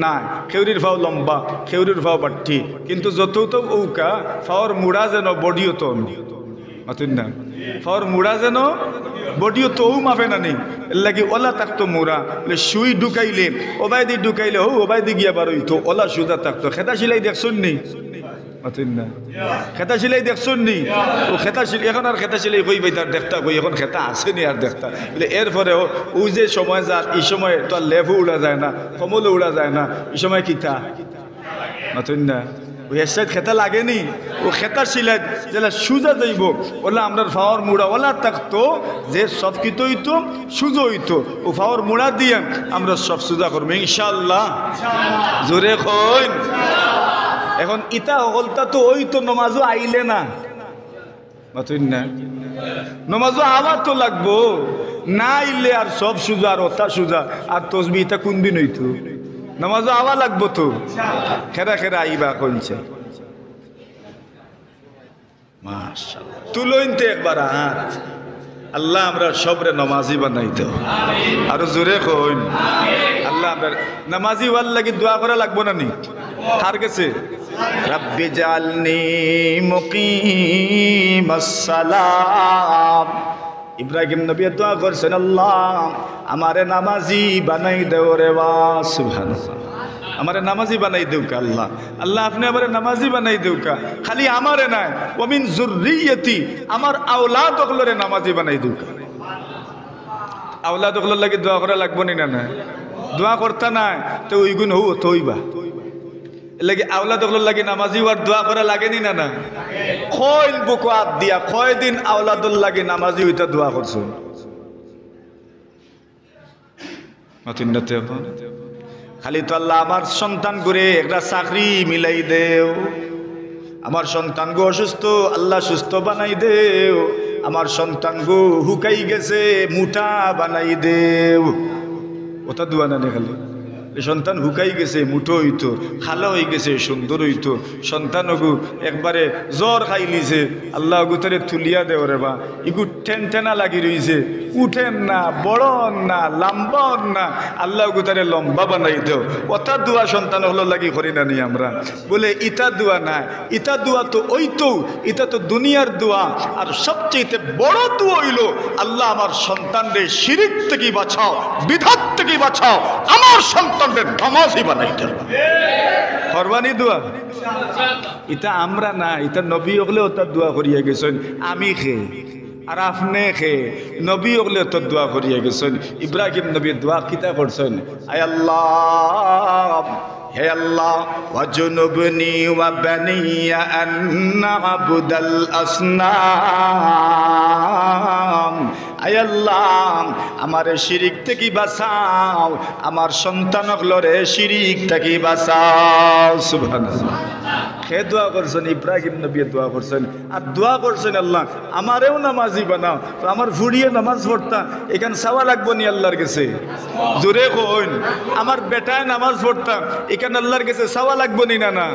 না, খেউরির ফাও লম্বা, খেউরির ফাও বাট্টি, কিন্তু যত তো উকা ফাওয়ার মুড়া যেন বডিও তো মাথুন না, ফাওয়ার মুড়া যেন বডিও তো মাফে না নেই। এর লাগি ওলা থাকতো মুড়া। বলে সুই ঢুকাইলে ওবাইদি ঢুকাইলে ও ওবাইদি গিয়া বার হইতো, ওলা সুজা থাকতো। খেতা সিলাই দেখছুন নি? খেতা সিলাই দেখছুন নি? ও খেতা সিলাই এখন আর খেতা সিলাই কই তার দেখতা কই, এখন খেতা আসেনি আর দেখতা। বলে এরপরেও ও যে সময় যার, এই সময় তো আর লেভও উড়া যায় না, কমলও উড়া যায় না, এই সময় কিতা মাথুন না? ওই এর খেতা লাগেনি। ও খেতা সিলাই যেটা সুজা যাইব, ওলা আমরা ফাওয়ার মুড়া ওলা থাকতো যে সব কিতো হইতো সুজো হইতো। ও ফাওয়ার মুড়া দিয়ে আমরা সব সুজা করবো ইনশাআল্লাহ। জোরে কইন। এখন ইটা হলতা তো ওই তো নমাজও আইলে না মাথুন না? নমাজও আওয়া তো লাগবো না, আইলে আর সব সুজা আর ওটা সুজা আর তসবি ইটা কোন দিন হইতো? নমাজও আওয়া লাগবো তো। খেরা খেরা আইবা কইছে মাশাআল্লাহ। তুলইনতে একবার হাত। আল্লাহ আমরা সবরে নামাজি বানাইতো। আর জোরে কইন আল্লাহ আমরা নামাজি হওয়ার লাগি দোয়া করা লাগবো না নি? কার গেছে? রব্বি জালনি মুকিমাস সালাম ইব্রাহিম নবী দোয়া করছেন, আল্লাহ আমারে নামাজি বানাই দেও রে বাবা, সুবহানাল্লাহ, আমারে নামাজি বানাই দেউকা আল্লাহ, আল্লাহ আপনি আমারে নামাজি বানাই দেউকা, খালি আমারে নাই ওয়া মিন যুররিয়তি, আমার আওলাদ ওগুলোরে নামাজি বানাই দেউকা। আওলাদ ওগুলোর লাগি দোয়া করা লাগবো নি না? না দোয়া করতা নাই তো ওই গুণ হও তো হইবা লাগে আওলাদ ওগুলোর লাগি নামাজি আর দোয়া করা লাগেনি না? না কইল বুক হাত দিয়া কয় দিন আওলাদুল লাগি নামাজি হইতা দোয়া করছো মাতিন্নাতে এখন খালি তো আল্লাহ আমার সন্তান করে একটা চাকরি মিলাই দেও, আমার সন্তান গো অসুস্থ আল্লাহ সুস্থ বানাই দেও, আমার সন্তান গো হুকাই গেছে মুঠা বানাই দেও। ওটা দোয়া না খালি সন্তান হুকাই গেছে মুঠো হইতো, খালো হয়ে গেছে সুন্দর হইতো, সন্তান ওগু একবারে জ্বর খাই লিছে আল্লাহ গুতারে তুলিয়া দেও রে বা, ইগু ঠেন ঠেনা লাগি রইছে, উঠেন না বড় না লম্বা না, আল্লাহ গুতারে লম্বা বানাই দেও। ওটা দোয়া সন্তান হলো লাগি করি না নি আমরা? বলে ইটা দোয়া না, ইটা দোয়া তো ওই তো, এটা তো দুনিয়ার দোয়া। আর সবচেয়ে বড় দোয়া হইল আল্লাহ আমার সন্তানদের শিরিক থেকে বাঁচাও, বিধাত থেকে বাঁচাও, আমার সন্তানদের নামাজি বানাই দেও। ফরমানি দোয়া এটা আমরা না, এটা নবী হলে ওটা দোয়া করিয়া গেছেন, আমি খেয়ে আর আপনি খেয়ে নবী হলে তো দোয়া করিয়া গেছেন। ইব্রাহিম নবী দোয়া কিতা করছেন, আয় আল্লাহ হে আল্লাহ ওয়াজনুবনি ওয়া বানিয়া আন না'বুদাল আসনাম, আয় আল্লাহ আমারে শিরিক থেকে বাঁচাও, আমার সন্তানগুলোরে শিরিক থেকে বাঁচাও। সুবহানাল্লাহ। কে দোয়া করছেন? ইব্রাহিম নবী দোয়া করছেন। আর দোয়া করছেন আল্লাহ আমারেও নামাজি বানাও। তো আমার ফুড়িয়ে নামাজ পড়তা এখানে চাওয়া লাগবো নি আল্লাহর কাছে? জোরে কইন। আমার বেটায় নামাজ পড়তা এখানে আল্লাহর কাছে চাওয়া লাগবো নি? না না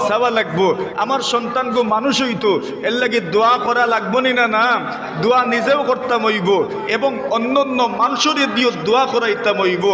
চাওয়া লাগবো। আমার সন্তান গো মানুষ হইতো এর লাগে দোয়া করা লাগবো নি? না না দোয়া নিজেও করতাম হইব এবং অন্যান্য মানুষের দিয়েও দোয়া করাইতাম হইব।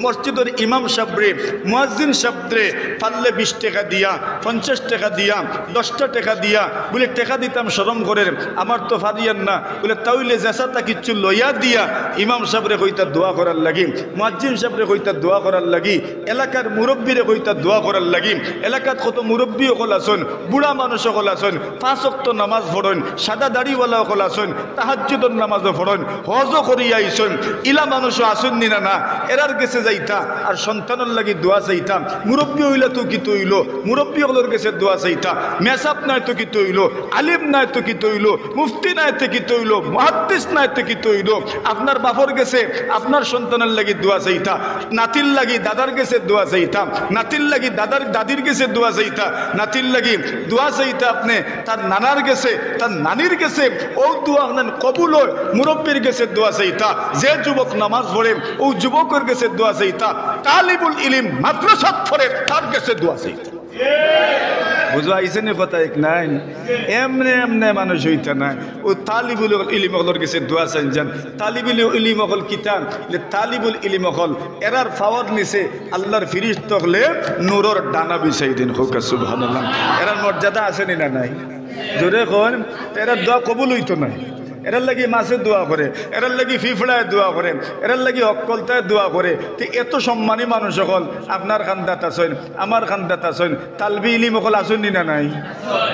মসজিদের ইমাম সাহেবরে মুয়াজ্জিন সাহেবরে পারলে 20 টাকা দিয়া 50 টাকা দিয়া 10টা টাকা দিয়া বলে টাকা দিতাম শরম করে, আমার তো ফারিয়ান না বলে তাইলে জেসাটা কিচ্ছু লইয়া দিয়া ইমাম সাহেবরে কইতা দোয়া করার লাগি, মুয়াজ্জিন সাহেবরে কইতা দোয়া করার লাগি, এলাকার মুরব্বীরে কইতা দোয়া করার লাগি। এলাকাত কত মুরব্বী সকল আছেন, বুড়া মানুষ সকল আছেন, 5 ওয়াক্ত নামাজ পড়েন, সাদা দাড়িওয়ালা সকল আছেন, তাহাজ্জুদের নামাজও পড়েন, হজও করিয়া আইছেন, ইলা মানুষও আসেন নি? না না এরার কাছে যাইতা আর সন্তানের লাগি দোয়া চাইতা। মুরব্বী হইলে তো কি তৈল, মুরব্বী হলোর কাছে দোয়া চাইতা। মেসাব নাই তো কি তৈল, আলিম নাই তো কি তৈল, মুফতি নাই তো কি তৈল, মুহাদ্দিস নাই তো কি তৈল। আপনার বাপর গেছে আপনার সন্তানের লাগি দোয়া চাইতা, নাতির লাগি দাদার কাছে দোয়া চাইতা, নাতির লাগি দাদির কাছে দোয়া চাইতা, নাতির লাগি দোয়া চাইতা আপনি তার নানার কাছে তার নানির কাছে। ও দোয়া আপনার কবুল হয় মুরব্বীর কাছে দোয়া চাইতা। যে যুবক নামাজ পড়ে ও যুবকের কাছে দোয়া চাইতা, তালিবুল ইলম মাদ্রাসাত পড়ে তার কাছে দোয়া চাইতা। বুঝা আইছে না কথা? এক নাই এমনে এমনে মানুষ হইতা নাই। ও তালিবুল ইলম হলর কাছে দোয়া চাইন যান। তালিবুল ইলম হল কিতাব তালিবুল ইলম হল এরার পাওয়ার নিচে আল্লাহর ফিরিস্তা হলে নূরের ডানা বিছাই দিন। হোক সুবহানাল্লাহ। এরার মর্যাদা আছে না নাই? জোরে কোন এরার দোয়া কবুল হইতো নাই। এরার লাগি মাছে দোয়া করে, এরার লাগি ফিফড়ায় দোয়া করে, এরার লাগি অক্কলতায় দোয়া করে। তো এত সম্মানী মানুষ সকল আপনার খান্দাত আছেন, আমার খান্দাত আছেন, তালবি ইলিম সকল আসেন নি? না নাই?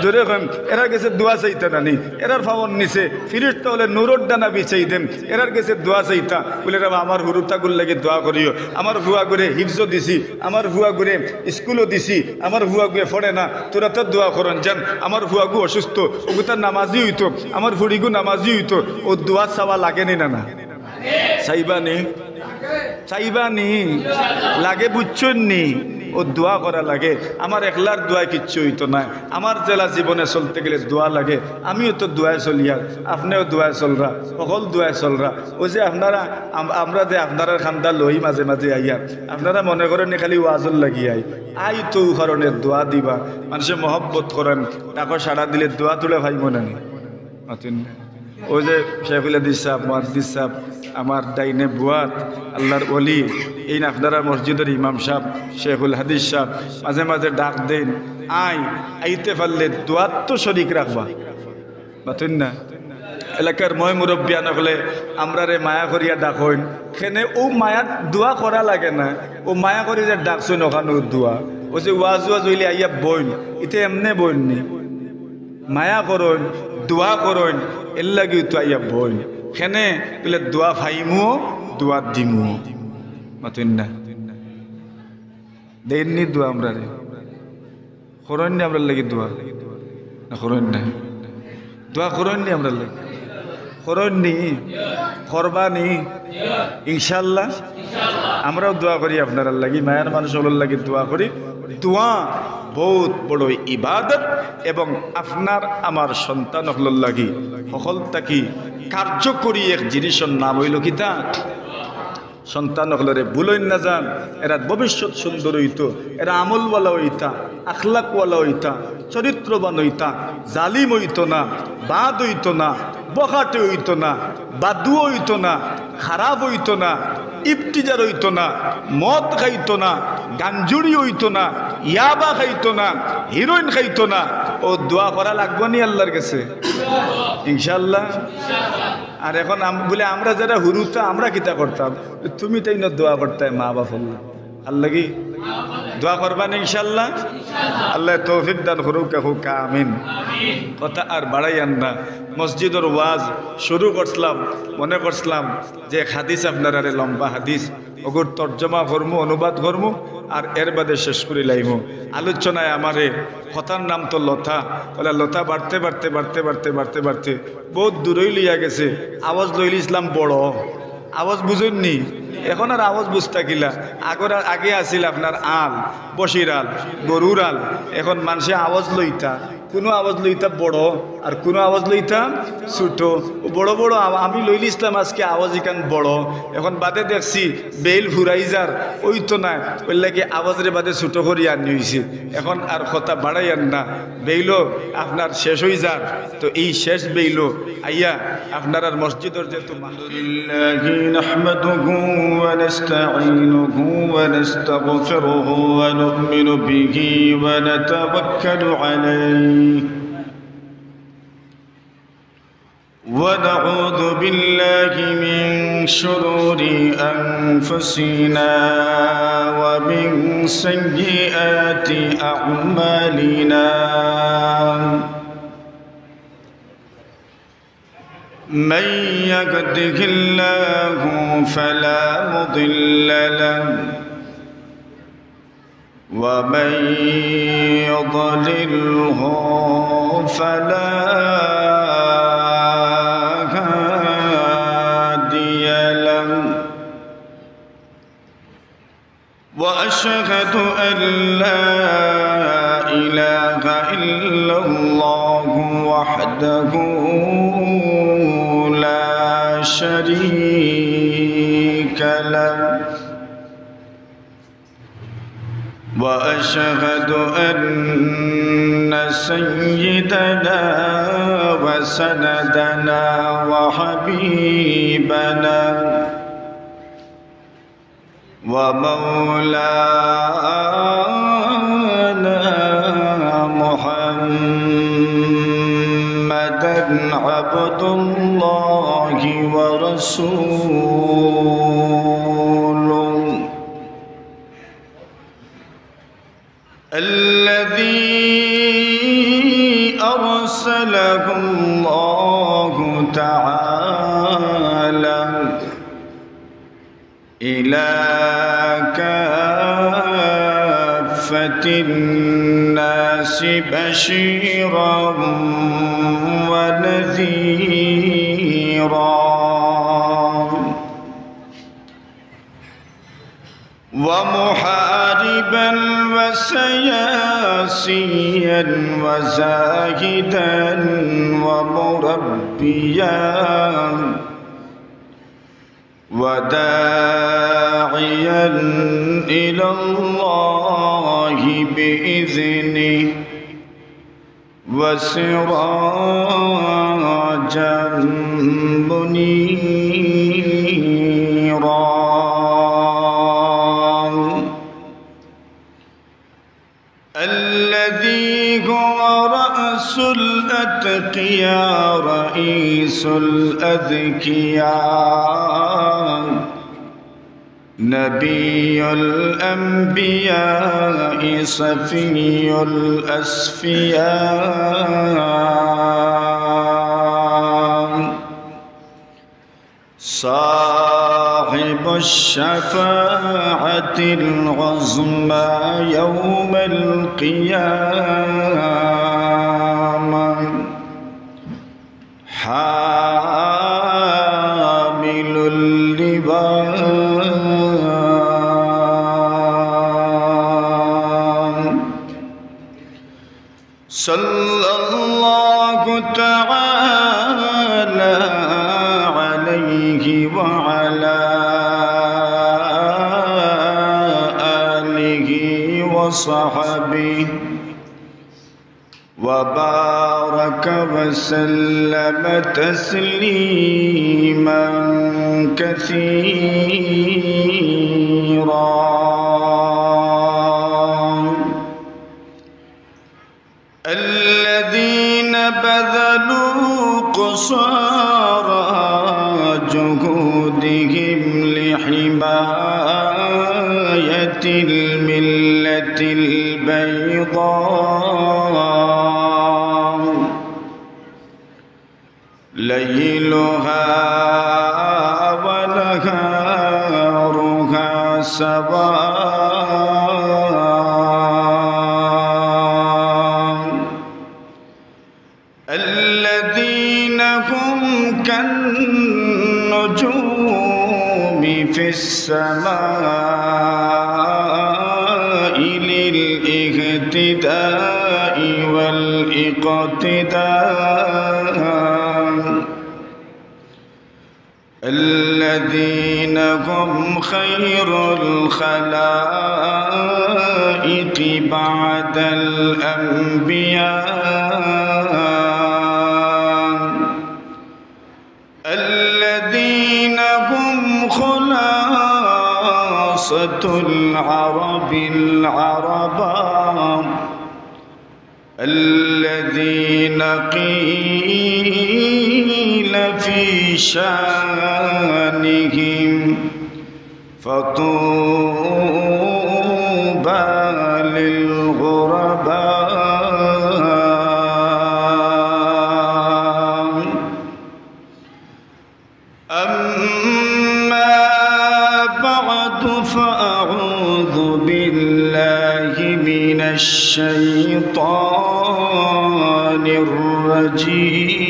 জোরে কম এরার কাছে দোয়া চাইতা নানি। এরার ফাওয়ার নিচে ফিরিস্তা হলে নূরের ডানা বিছাই দেন। এরার কাছে দোয়া চাইতা বলে রা আমার হুরুতাগুল লাগে দোয়া করিও, আমার ভুয়া করে হিফজও দিছি, আমার ভুয়া করে স্কুলও দিছি, আমার ভুয়া গুয়ে ফড়ে না, তোরা তো দোয়া করেন যান। আমার ভুয়াগু অসুস্থ ওগু তার নামাজি হইতো, আমার ফুড়িগু নামাজি হইতো। ও দোয়া চাওয়া লাগেনি? না না চাইবানি? চাইবানি লাগে বুঝছেন নি? ও দোয়া করা লাগে। আমার একলার দোয়ায় কিচ্ছু হইতো না। আমার জেলা জীবনে চলতে গেলে দোয়া লাগে। আমিও তো দোয়ায় চলিয়া, আপনিও দোয়ায় চলরা, সকল দোয়ায় চলরা। ও যে আপনারা আমরা যে আপনারা খান্দা লই মাঝে মাঝে আইয়া আপনারা মনে করেন খালি ওয়াজল লাগিয়াই আই তো কারণে দোয়া দিবা, মানুষে মহব্বত করেন, তাকে সাড়া দিলে দোয়া তুলে ভাই মনে নেই। ওই যে শেখুল হাদিস সাহেব মুহাদ্দিস সাহেব আমার ডাইনে বুয়াত আল্লাহর ওলি, এই আপনারা মসজিদের ইমাম সাহেব শেখুল হাদিস সাহেব মাঝে মাঝে ডাক দেন, আইতে পারলে দোয়াত তো শরিক রাখবা। বাতুন না এলাকার ময় মুরব্বিয়ান হলে আমরা রে মায়া করিয়া ডাকইন সেনে ও মায়ার দোয়া করা লাগে না ও মায়া করি যে ডাকছইন ওখানে দোয়া ও যে ওয়াজ ওয়াজ হইলে আইয়া বইন ইতে এমনে বইননি মায়া করইন দোয়া করইন এর লাগি তো আইয়া বইন সেনে বলে দোয়া ফাইমু দোয়া দিমু মাতুন না দেননি দোয়া আমরা রে করইন আমরা লাগি দোয়া না করইন না দোয়া করইন আমরা লাগি করইনি করবানি ইনশাআল্লাহ আমরাও দোয়া করি আপনার লাগি মায়ের মানুষের লাগি দোয়া করি দোয়া বহুত বড় ইবাদত এবং আপনার আমার সন্তান হল লাগি সকল তাকি কার্যকরী এক জিনিসের নাম হইল কিতা সন্তান হলরে ভুলইন না যান এরা ভবিষ্যৎ সুন্দর হইতো এরা আমলওয়ালা হইতা আখলাকওয়ালা হইতা চরিত্রবান হইতা জালিম হইতো না বাদ হইতো না বখাটে হইতো না বাদু হইতো না খারাপ হইতো না ইফতিজার হইতো না মদ খাইতো না গাঞ্জুড়ি হইতো না ইয়াবা খাইতো না হিরোইন খাইতো না ও দোয়া করা লাগবে নি আল্লাহর কাছে ইনশাআল্লাহ আর এখন বলে আমরা যারা হুরুতা আমরা কিতা করতাম তুমি তাই না দোয়া করতাম মা বাবা আল্লাহ কি দোয়া করবেন ইনশাআল্লাহ আল্লাহ তৌফিক দান করুক আমিন কথা আর বাড়াইয়ান না মসজিদের ওয়াজ শুরু করছিলাম মনে করছিলাম যে হাদিস আপনারা লম্বা হাদিস ওগুর তর্জমা করমু অনুবাদ করমু আর এর বাদে শেষ করে লাইমু আলোচনায় আমারে কথার নাম তো লতা বলে লতা বাড়তে বাড়তে বাড়তে বাড়তে বাড়তে বাড়তে বহুত দূরই লইয়া গেছে আওয়াজ লইল ইসলাম বড় আওয়াজ বুঝুননি এখন আর আওয়াজ বুঝতা কিলা আগে আসিল আপনার আল বসির আল গরুর আল এখন মানুষে আওয়াজ লইতা কোনো আওয়াজ লইতা বড় আর কোনো আওয়াজ লইতা ছোট বড় বড় আমি লইল ইসলাম আজকে আওয়াজ ইকান বড় এখন বাদে দেখছি বেল ফুরাইজার ওই তো না ওই লাগে আওয়াজের বাদে ছোট করি আনি হয়েছে এখন আর কথা বাড়াইয়ান না বেইলো আপনার শেষ হয়ে যার তো এই শেষ বেইলো আইয়া আপনার আর মসজিদের যেহেতু নাহমাদুহু ওয়া নাস্তাঈনুহু ওয়া নাস্তাগফিরুহু ওয়া নু'মিনু বিহি ওয়া নাতাওয়াক্কালু আলাইহি ونعوذ بالله من شرور أنفسنا ومن سيئات أعمالنا من يهده الله فلا مضل له ومن يضلله فلا هادي له وأشهد أن لا إله إلا الله وحده لا شريك له وأشهد أن سيدنا وسندنا وحبيبنا ومولانا محمدا عبد الله ورسوله الذي أرسله الله تعالى إلى كافة الناس بشيرا ونذيرا ومحاربا وسياسيا وزاهدا ومربيا وداعيا إلى الله بإذنه وسراجا منيرا الذي هو رأس رأس الأتقياء رئيس الأذكياء نبي الأنبياء صفي الأسفياء صاحب الشفاعة العظمى يوم القيامة حامل اللواء صلى الله تعالى عليه وعلى آله وصحبه وبارك وسلم تسليما كثيرا. الذين بذلوا قصارى جهودهم لحماية الملة البيضاء ليلها ونهارها سواء الذين هم كالنجوم في السماء للاهتداء والاقتداء الذين هم خير الخلائق بعد الأنبياء الذين هم خلاصة العرب العربا الذين قيل في شانهم فطوبى للغرباء. أما بعد فأعوذ بالله من الشيطان الرجيم.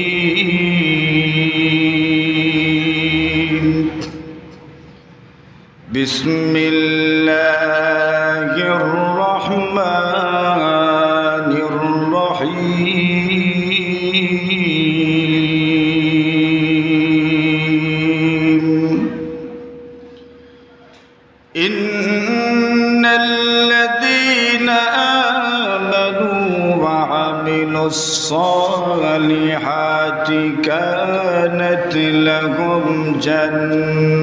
بسم الله الرحمن الرحيم. إن الذين آمنوا وعملوا الصالحات كانت لهم جنات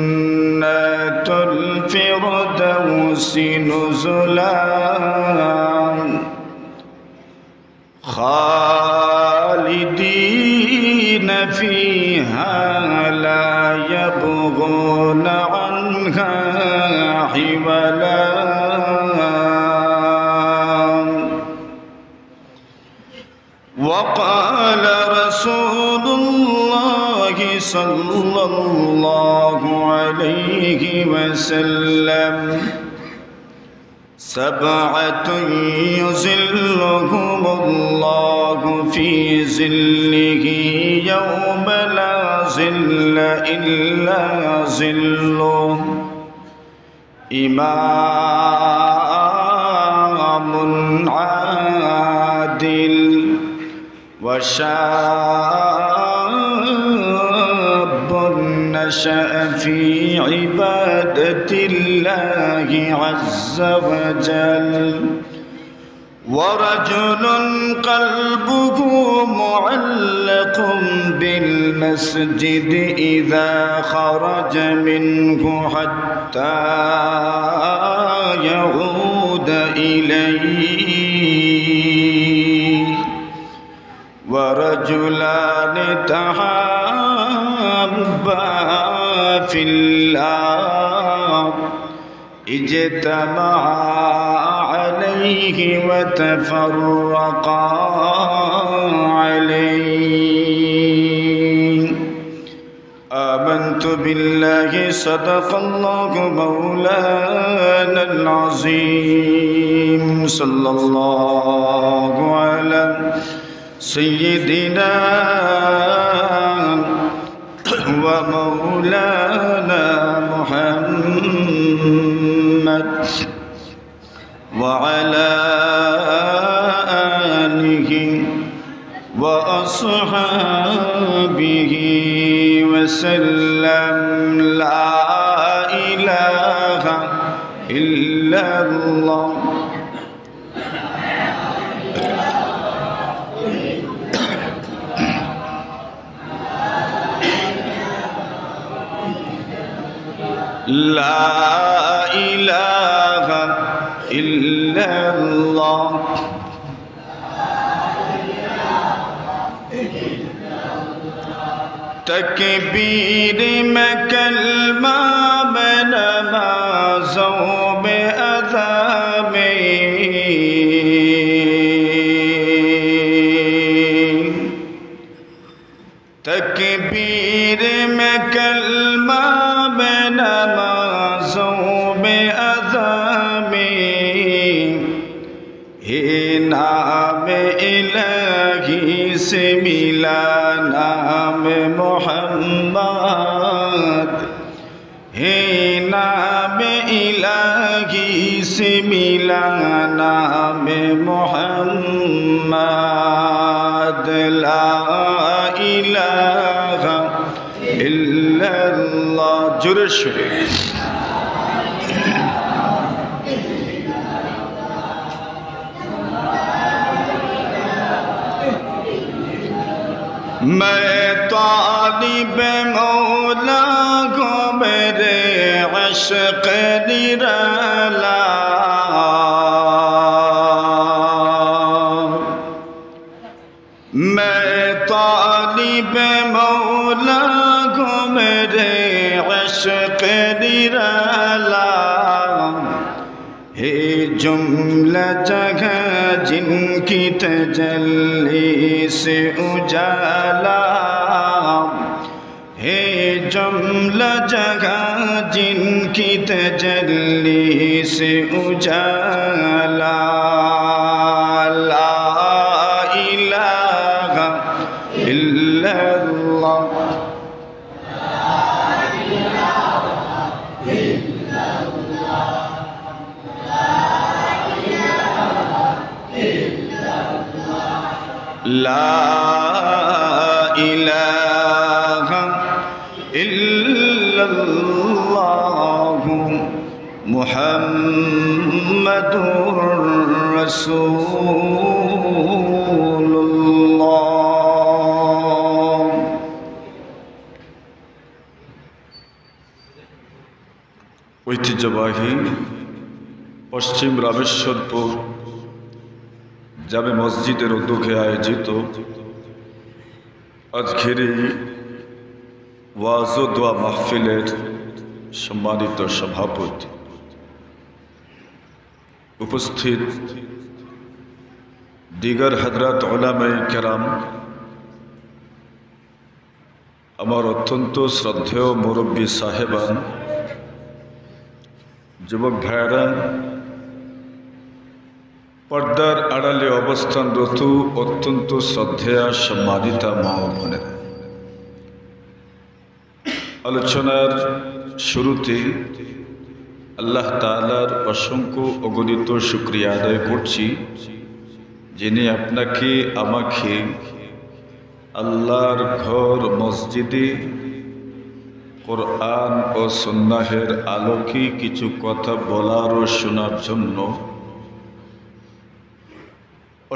الفردوس نزلا خالدين فيها لا يبغون عنها حولا. وقال رسول الله صلى الله عليه وسلم سبعة يظلهم الله في ظله يوم لا ظل إلا ظله إمام عادل وشاب نشأ في عبادة الله عز وجل ورجل قلبه معلق بالمسجد إذا خرج منه حتى يعود إليه رجلان تحابا في الله اجتمعا عليه وتفرقا عليه آمنت بالله صدق الله مولانا العظيم صلى الله على سيدنا ومولانا محمد وعلى آله وأصحابه وسلم لا إله إلا الله لا إله إلا الله تکبیر میں کلمہ میں نمازوں میں ادا میں تکبیر میں کلمہ میں نمازوں میں ادا میں ہے نام الہی سے ملا نام محمد ہے نام الہی سے ملا نام محمد لا الہ الا اللہ جرش میں طالب مولا کو میرے عشق نرالا میں طالب مولا کو میرے عشق نرالا ہے جملہ جگہ جن کی تجلی سے اجالا ہے جملہ جگہ جن کی تجلی سے اجالا لا الہ الا اللہ لا إله إلا الله محمد رسول الله ঐতিহ্যবাহী পশ্চিম রামেশ্বরপুর জামে মসজিদের উদ্যোগে আয়োজিত আজকের এই ওয়াজ ও দোয়া মাহফিলের সম্মানিত সভাপতি, উপস্থিত দিগার হযরত উলামায়ে কেরাম, আমার অত্যন্ত শ্রদ্ধেয় মুরব্বী সাহেবান, যুবক ভাইয়েরা, পর্দার আড়ালে অবস্থানরত অত্যন্ত শ্রদ্ধেয়া সম্মানিতা মা ও বোনেরা, আলোচনার শুরুতে আল্লাহ তাআলার অসংখ্য অগণিত শুকরিয়া আদায় করছি, যিনি আপনাকে আমাকে আল্লাহর ঘর মসজিদে কোরআন ও সুন্নাহের আলোকে কিছু কথা বলার ও শোনার জন্য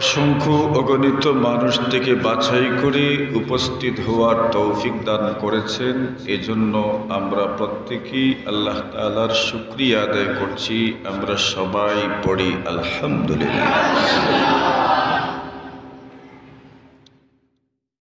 অসংখ্য অগণিত মানুষ থেকে বাছাই করে উপস্থিত হওয়ার তৌফিক দান করেছেন। এজন্য আমরা প্রত্যেকেই আল্লাহ তাআলার শুকরিয়া আদায় করছি। আমরা সবাই পড়ি আলহামদুলিল্লাহ।